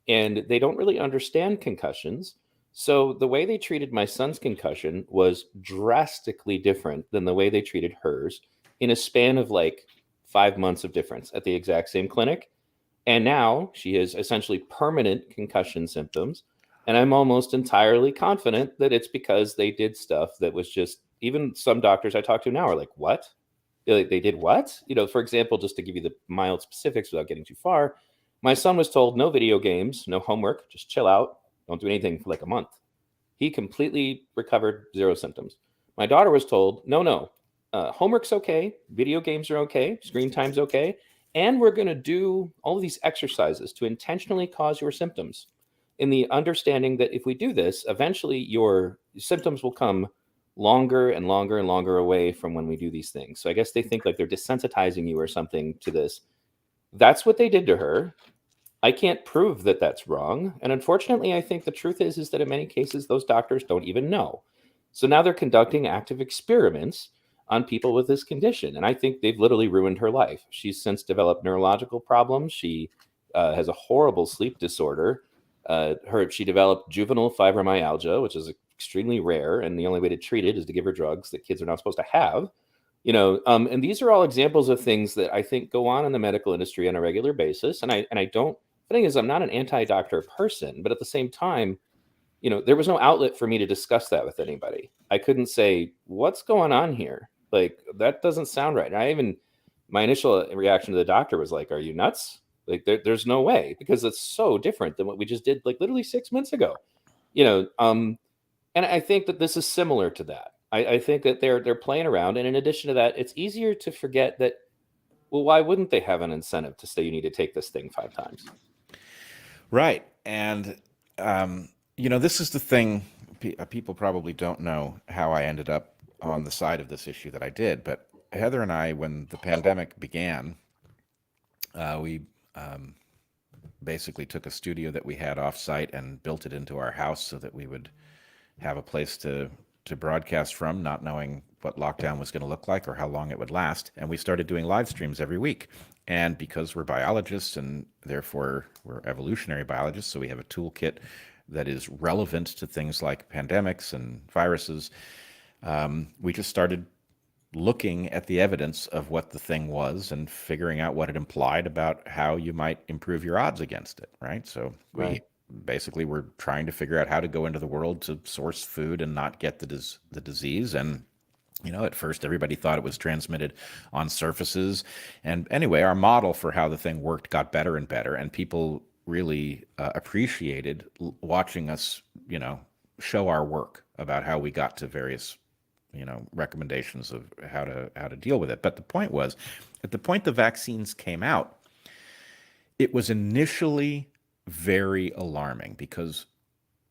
S1: and they don't really understand concussions. So the way they treated my son's concussion was drastically different than the way they treated hers, in a span of like 5 months of difference at the exact same clinic. And now she has essentially permanent concussion symptoms. And I'm almost entirely confident that it's because they did stuff that was just, even some doctors I talk to now are like, what? They did what? You know, for example, just to give you the mild specifics without getting too far, my son was told no video games, no homework, just chill out, don't do anything for like a month. He completely recovered, 0 symptoms. My daughter was told, no, homework's okay, video games are okay, screen time's okay, and we're going to do all of these exercises to intentionally cause your symptoms, in the understanding that if we do this, eventually your symptoms will come longer and longer and longer away from when we do these things. So I guess they think like they're desensitizing you or something to this. That's what they did to her. I can't prove that that's wrong. And unfortunately, I think the truth is that in many cases, those doctors don't even know. So now they're conducting active experiments on people with this condition. And I think they've literally ruined her life. She's since developed neurological problems. She has a horrible sleep disorder. She developed juvenile fibromyalgia, which is extremely rare. And the only way to treat it is to give her drugs that kids are not supposed to have. And these are all examples of things that I think go on in the medical industry on a regular basis. And I don't, the thing is, I'm not an anti-doctor person, but at the same time, there was no outlet for me to discuss that with anybody. I couldn't say, what's going on here? Like, that doesn't sound right. And my initial reaction to the doctor was like, are you nuts? Like, there's no way, because it's so different than what we just did, like literally 6 months ago, and I think that this is similar to that. I think that they're playing around. And in addition to that, it's easier to forget that, well, why wouldn't they have an incentive to say you need to take this thing 5 times?
S2: Right. And, this is the thing. People probably don't know how I ended up on the side of this issue that I did. But Heather and I, when the pandemic began, we basically took a studio that we had off-site and built it into our house so that we would have a place to broadcast from, not knowing what lockdown was going to look like or how long it would last. And we started doing live streams every week. And because we're biologists and therefore we're evolutionary biologists, so we have a toolkit that is relevant to things like pandemics and viruses, we just started looking at the evidence of what the thing was and figuring out what it implied about how you might improve your odds against it, right? So we basically were trying to figure out how to go into the world to source food and not get the disease. And at first everybody thought it was transmitted on surfaces. And anyway, our model for how the thing worked got better and better, and people really appreciated watching us, show our work about how we got to various, recommendations of how to deal with it. But the point was, at the point the vaccines came out, it was initially very alarming because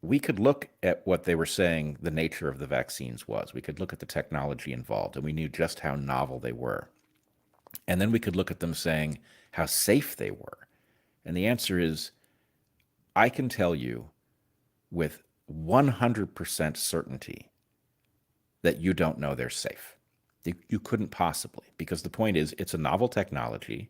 S2: we could look at what they were saying the nature of the vaccines was. We could look at the technology involved, and we knew just how novel they were. And then we could look at them saying how safe they were. And the answer is, I can tell you with 100% certainty that you don't know they're safe. You couldn't possibly, because the point is, it's a novel technology.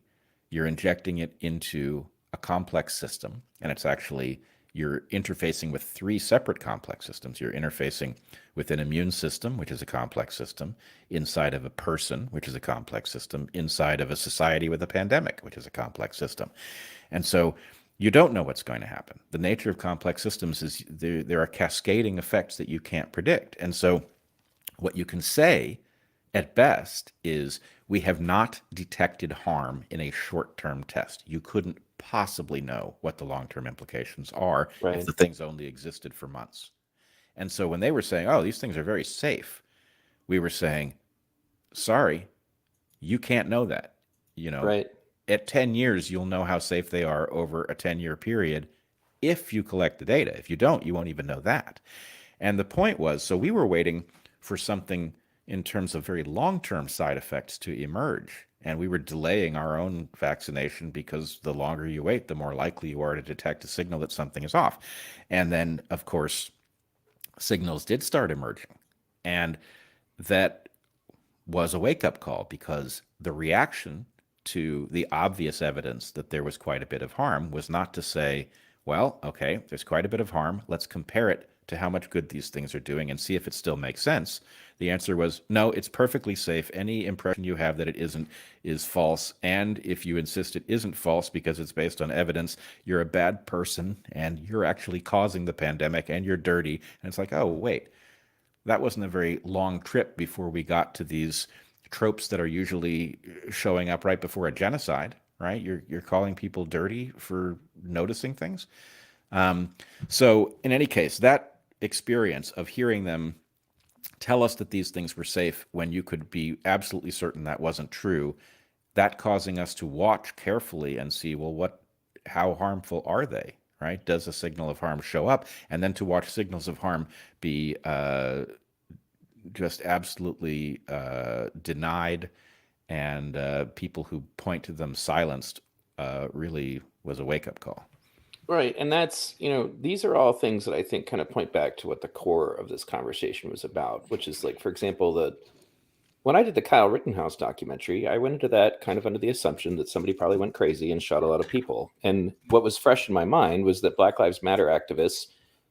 S2: You're injecting it into a complex system, and it's actually, you're interfacing with 3 separate complex systems. You're interfacing with an immune system, which is a complex system, inside of a person, which is a complex system, inside of a society with a pandemic, which is a complex system. And so you don't know what's going to happen. The nature of complex systems is there are cascading effects that you can't predict. And so what you can say at best is, we have not detected harm in a short-term test. You couldn't possibly know what the long-term implications are if the things only existed for months. And so when they were saying, oh, these things are very safe, we were saying, sorry, you can't know that. At 10 years, you'll know how safe they are over a 10-year period if you collect the data. If you don't, you won't even know that. And the point was, so we were waiting for something in terms of very long-term side effects to emerge. And we were delaying our own vaccination because the longer you wait, the more likely you are to detect a signal that something is off. And then, of course, signals did start emerging. And that was a wake-up call, because the reaction to the obvious evidence that there was quite a bit of harm was not to say, well, okay, there's quite a bit of harm, let's compare it to how much good these things are doing and see if it still makes sense. The answer was, no, it's perfectly safe. Any impression you have that it isn't is false. And if you insist it isn't false because it's based on evidence, you're a bad person and you're actually causing the pandemic and you're dirty. And it's like, oh, wait, that wasn't a very long trip before we got to these tropes that are usually showing up right before a genocide, right? You're calling people dirty for noticing things. So in any case, that experience of hearing them tell us that these things were safe when you could be absolutely certain that wasn't true that causing us to watch carefully and see, well, how harmful are they, right? Does a signal of harm show up? And then to watch signals of harm be just absolutely denied, and people who point to them silenced, really was a wake-up call.
S1: Right. And that's, these are all things that I think kind of point back to what the core of this conversation was about, which is like, for example, when I did the Kyle Rittenhouse documentary, I went into that kind of under the assumption that somebody probably went crazy and shot a lot of people. And what was fresh in my mind was that Black Lives Matter activists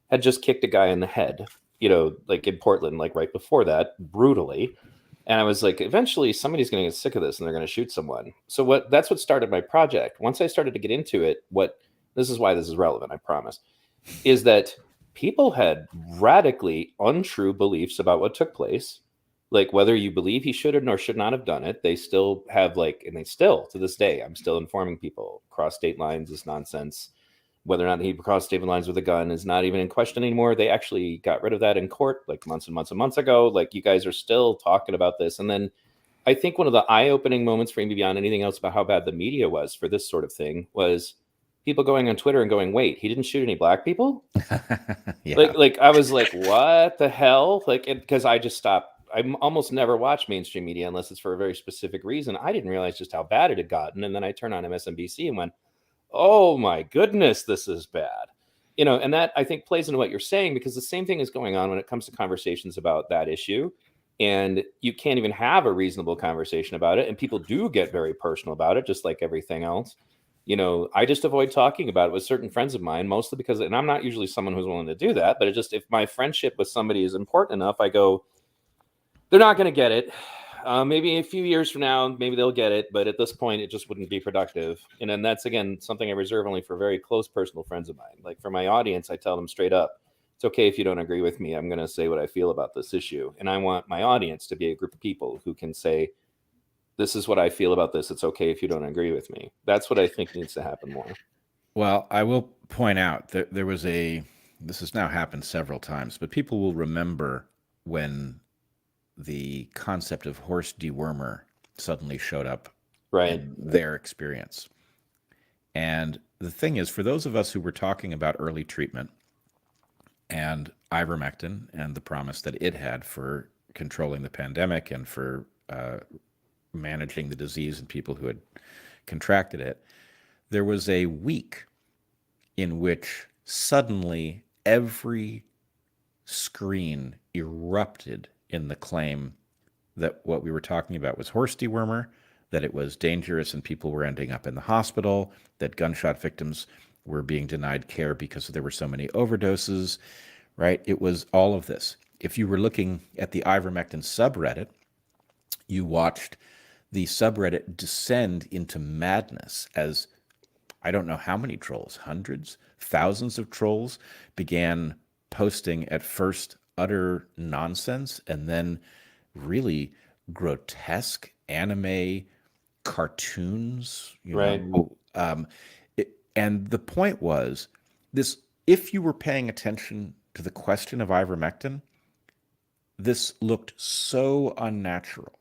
S1: had just kicked a guy in the head, like in Portland, like right before that, brutally. And I was like, eventually somebody's going to get sick of this and they're going to shoot someone. So that's what started my project. Once I started to get into it, this is why this is relevant, I promise, is that people had radically untrue beliefs about what took place. Like whether you believe he should have or should not have done it, they still have and they still, to this day, I'm still informing people cross state lines is nonsense. Whether or not he crossed state lines with a gun is not even in question anymore. They actually got rid of that in court like months and months and months ago. Like you guys are still talking about this. And then I think one of the eye-opening moments for me beyond anything else about how bad the media was for this sort of thing was people going on Twitter and going, wait, he didn't shoot any black people?
S2: Yeah.
S1: Like I was like, what the hell? Like, because I just stopped. I almost never watch mainstream media unless it's for a very specific reason. I didn't realize just how bad it had gotten. And then I turned on MSNBC and went, oh my goodness, this is bad. And that I think plays into what you're saying, because the same thing is going on when it comes to conversations about that issue. And you can't even have a reasonable conversation about it. And people do get very personal about it, just like everything else. I just avoid talking about it with certain friends of mine, mostly because, and I'm not usually someone who's willing to do that, but if my friendship with somebody is important enough, I go, they're not going to get it. Maybe a few years from now, maybe they'll get it. But at this point, it just wouldn't be productive. And that's, again, something I reserve only for very close personal friends of mine. Like for my audience, I tell them straight up, it's okay if you don't agree with me. I'm going to say what I feel about this issue. And I want my audience to be a group of people who can say, this is what I feel about this. It's okay if you don't agree with me. That's what I think needs to happen more.
S2: Well, I will point out that this has now happened several times, but people will remember when the concept of horse dewormer suddenly showed up in their experience. And the thing is, for those of us who were talking about early treatment and ivermectin and the promise that it had for controlling the pandemic and for managing the disease in people who had contracted it, there was a week in which suddenly every screen erupted in the claim that what we were talking about was horse dewormer, that it was dangerous and people were ending up in the hospital, that gunshot victims were being denied care because there were so many overdoses, right? It was all of this. If you were looking at the ivermectin subreddit, you watched the subreddit descend into madness as I don't know how many trolls, hundreds, thousands of trolls began posting at first utter nonsense and then really grotesque anime cartoons, and the point was this: if you were paying attention to the question of ivermectin, this looked so unnatural,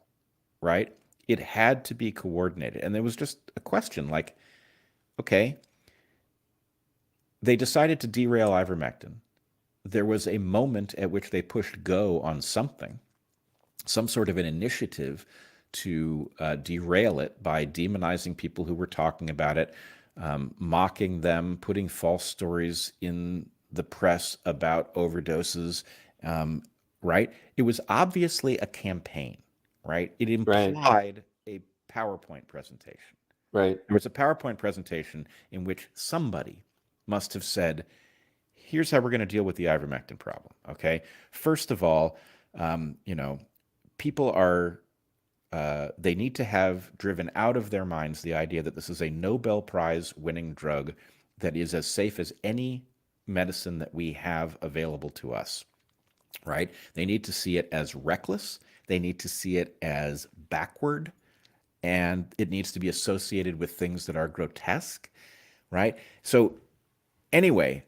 S2: right? It had to be coordinated. And there was just a question like, okay, they decided to derail ivermectin. There was a moment at which they pushed go on something, some sort of an initiative to derail it by demonizing people who were talking about it, mocking them, putting false stories in the press about overdoses, right? It was obviously a campaign, right? It implied a PowerPoint presentation.
S1: Right.
S2: There was a PowerPoint presentation in which somebody must have said, here's how we're going to deal with the ivermectin problem, okay? First of all, people are, they need to have driven out of their minds the idea that this is a Nobel Prize winning drug that is as safe as any medicine that we have available to us, right? They need to see it as reckless. They need to see it as backward, and it needs to be associated with things that are grotesque, right? So anyway,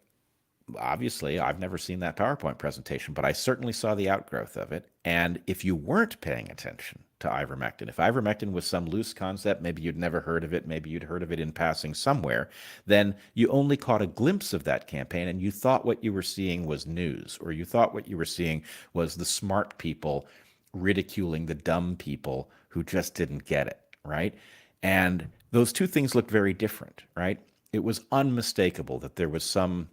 S2: obviously, I've never seen that PowerPoint presentation, but I certainly saw the outgrowth of it. And if you weren't paying attention to ivermectin, if ivermectin was some loose concept, maybe you'd never heard of it, maybe you'd heard of it in passing somewhere, then you only caught a glimpse of that campaign and you thought what you were seeing was news, or you thought what you were seeing was the smart people ridiculing the dumb people who just didn't get it, right? And those two things looked very different, right? It was unmistakable that there was some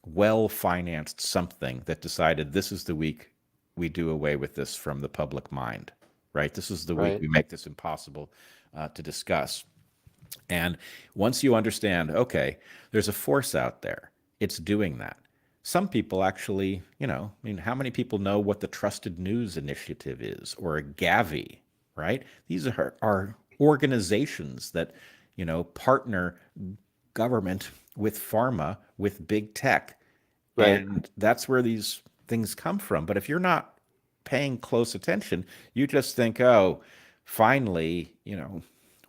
S2: well-financed something that decided this is the week we do away with this from the public mind, right? This is the week
S1: Right.
S2: we make this impossible to discuss. And once you understand, okay, there's a force out there, it's doing that. Some people actually, I mean, how many people know what the Trusted News Initiative is or a Gavi, right? These are organizations that, partner government with pharma, with big tech.
S1: Right.
S2: And that's where these things come from. But if you're not paying close attention, you just think, oh, finally,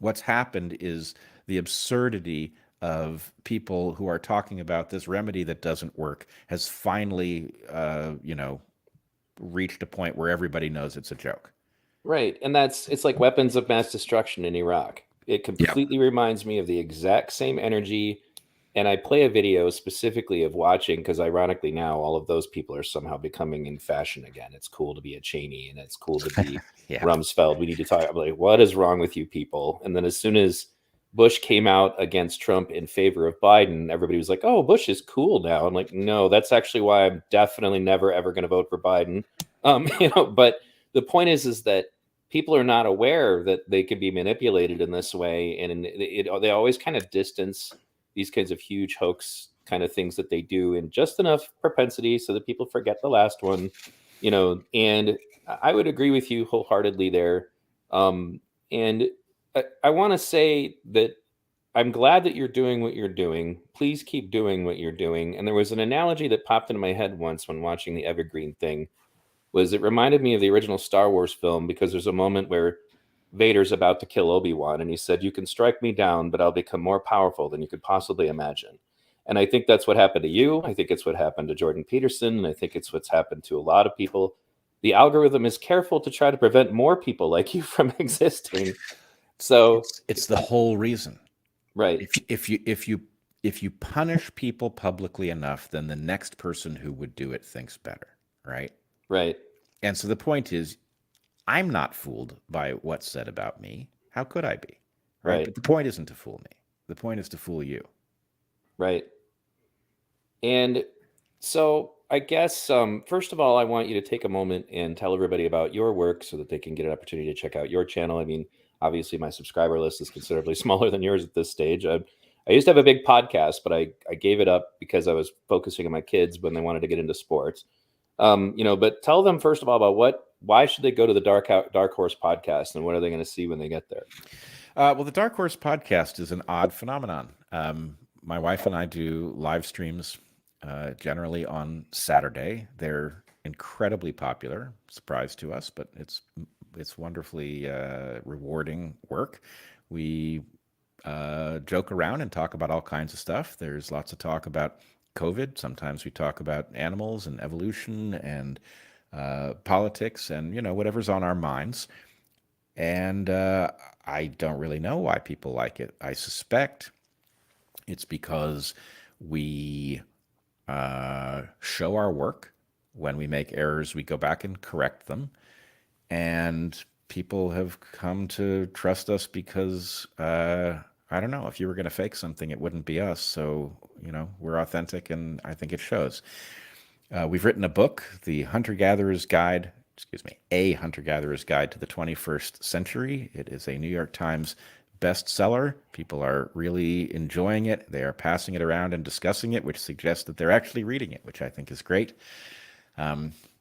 S2: what's happened is the absurdity of people who are talking about this remedy that doesn't work has finally, reached a point where everybody knows it's a joke.
S1: Right. And it's like weapons of mass destruction in Iraq. It
S2: Yep.
S1: completely reminds me of the exact same energy. And I play a video specifically of watching because, ironically, now all of those people are somehow becoming in fashion again. It's cool to be a Cheney and it's cool to be
S2: Yep.
S1: Rumsfeld. We need to talk. I'm like, what is wrong with you people? And then as soon as Bush came out against Trump in favor of Biden, everybody was like, oh, Bush is cool now. I'm like, no, that's actually why I'm definitely never, ever going to vote for Biden. But the point is that people are not aware that they can be manipulated in this way. And they always kind of distance these kinds of huge hoax kind of things that they do in just enough propensity so that people forget the last one, and I would agree with you wholeheartedly there. And I want to say that I'm glad that you're doing what you're doing. Please keep doing what you're doing. And there was an analogy that popped into my head once when watching the Evergreen thing, was it reminded me of the original Star Wars film, because there's a moment where Vader's about to kill Obi-Wan and he said, "You can strike me down, but I'll become more powerful than you could possibly imagine." And I think that's what happened to you. I think it's what happened to Jordan Peterson. And I think it's what's happened to a lot of people. The algorithm is careful to try to prevent more people like you from existing. So,
S2: It's the whole reason.
S1: right,
S2: If you punish people publicly enough, then the next person who would do it thinks better, right?
S1: right,
S2: And so the point is, I'm not fooled by what's said about me. How could I be? Right?
S1: right,
S2: But the point isn't to fool me. The point is to fool you.
S1: right. And so I guess, first of all, I want you to take a moment and tell everybody about your work so that they can get an opportunity to check out your channel. I mean, obviously, my subscriber list is considerably smaller than yours at this stage. I used to have a big podcast, but I gave it up because I was focusing on my kids when they wanted to get into sports. But tell them first of all about why should they go to the Dark Horse podcast, and what are they going to see when they get there?
S2: Well, the Dark Horse podcast is an odd phenomenon. My wife and I do live streams generally on Saturday. They're incredibly popular, surprise to us, but it's wonderfully rewarding work. We joke around and talk about all kinds of stuff. There's lots of talk about COVID. Sometimes we talk about animals and evolution and politics and whatever's on our minds. And I don't really know why people like it. I suspect it's because we show our work. When we make errors, we go back and correct them. And people have come to trust us because, I don't know, if you were going to fake something, it wouldn't be us. So, we're authentic, and I think it shows. We've written a book, The Hunter-Gatherer's Guide, A Hunter-Gatherer's Guide to the 21st Century. It is a New York Times bestseller. People are really enjoying it. They are passing it around and discussing it, which suggests that they're actually reading it, which I think is great.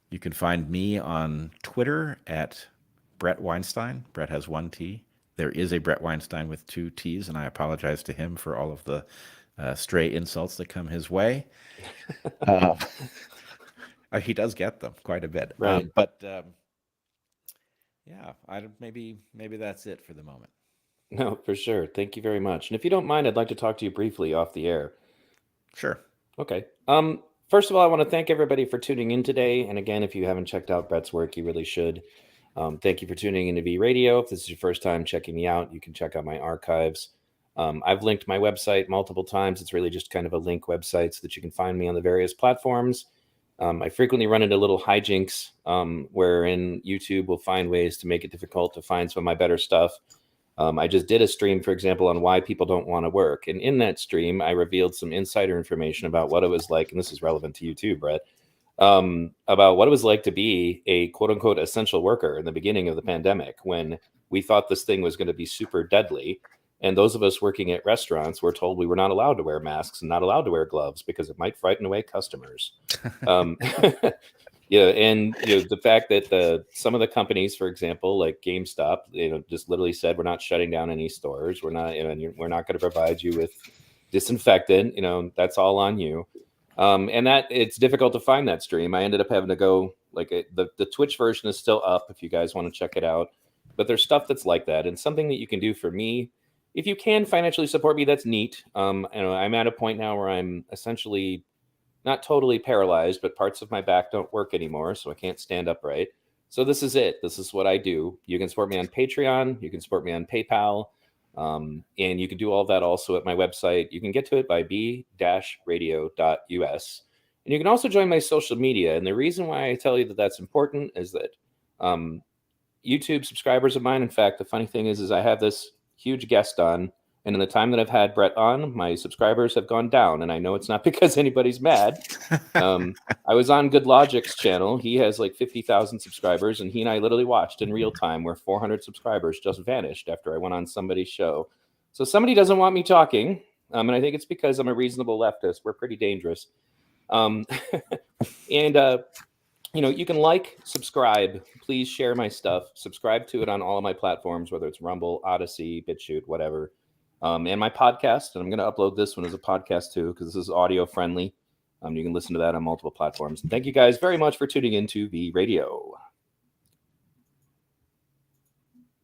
S2: You can find me on Twitter at Bret Weinstein. Bret has one T. There is a Bret Weinstein with two T's, and I apologize to him for all of the stray insults that come his way. He does get them quite a bit.
S1: Right.
S2: Yeah, maybe that's it for the moment.
S1: No, for sure. Thank you very much. And if you don't mind, I'd like to talk to you briefly off the air.
S2: Sure.
S1: Okay. First of all, I want to thank everybody for tuning in today. And again, if you haven't checked out Bret's work, you really should. Thank you for tuning into V Radio. If this is your first time checking me out, you can check out my archives. I've linked my website multiple times. It's really just kind of a link website so that you can find me on the various platforms. I frequently run into little hijinks wherein YouTube will find ways to make it difficult to find some of my better stuff. I just did a stream, for example, on why people don't want to work. And in that stream, I revealed some insider information about what it was like, and this is relevant to you too, Brett, about what it was like to be a quote unquote essential worker in the beginning of the pandemic when we thought this thing was going to be super deadly. And those of us working at restaurants were told we were not allowed to wear masks and not allowed to wear gloves because it might frighten away customers. Yeah, and the fact that some of the companies, for example, like GameStop, just literally said we're not shutting down any stores. We're not, we're not going to provide you with disinfectant. That's all on you. And that it's difficult to find that stream. I ended up having to go the Twitch version is still up if you guys want to check it out. But there's stuff that's like that, and something that you can do for me if you can financially support me. That's neat. I'm at a point now where I'm essentially not totally paralyzed, but parts of my back don't work anymore, so I can't stand upright. So this is it. This is what I do. You can support me on Patreon. You can support me on PayPal. And you can do all that also at my website. You can get to it by b-radio.us. And you can also join my social media. And the reason why I tell you that that's important is that YouTube subscribers of mine, in fact, the funny thing is I have this huge guest on. And in the time that I've had Bret on, my subscribers have gone down. And I know it's not because anybody's mad. I was on Good Logic's channel. He has like 50,000 subscribers. And he and I literally watched in real time where 400 subscribers just vanished after I went on somebody's show. So somebody doesn't want me talking. And I think it's because I'm a reasonable leftist. We're pretty dangerous. And, you can subscribe. Please share my stuff. Subscribe to it on all of my platforms, whether it's Rumble, Odyssey, BitChute, whatever. And my podcast, and I'm going to upload this one as a podcast too, because this is audio friendly. You can listen to that on multiple platforms. And thank you guys very much for tuning into V Radio.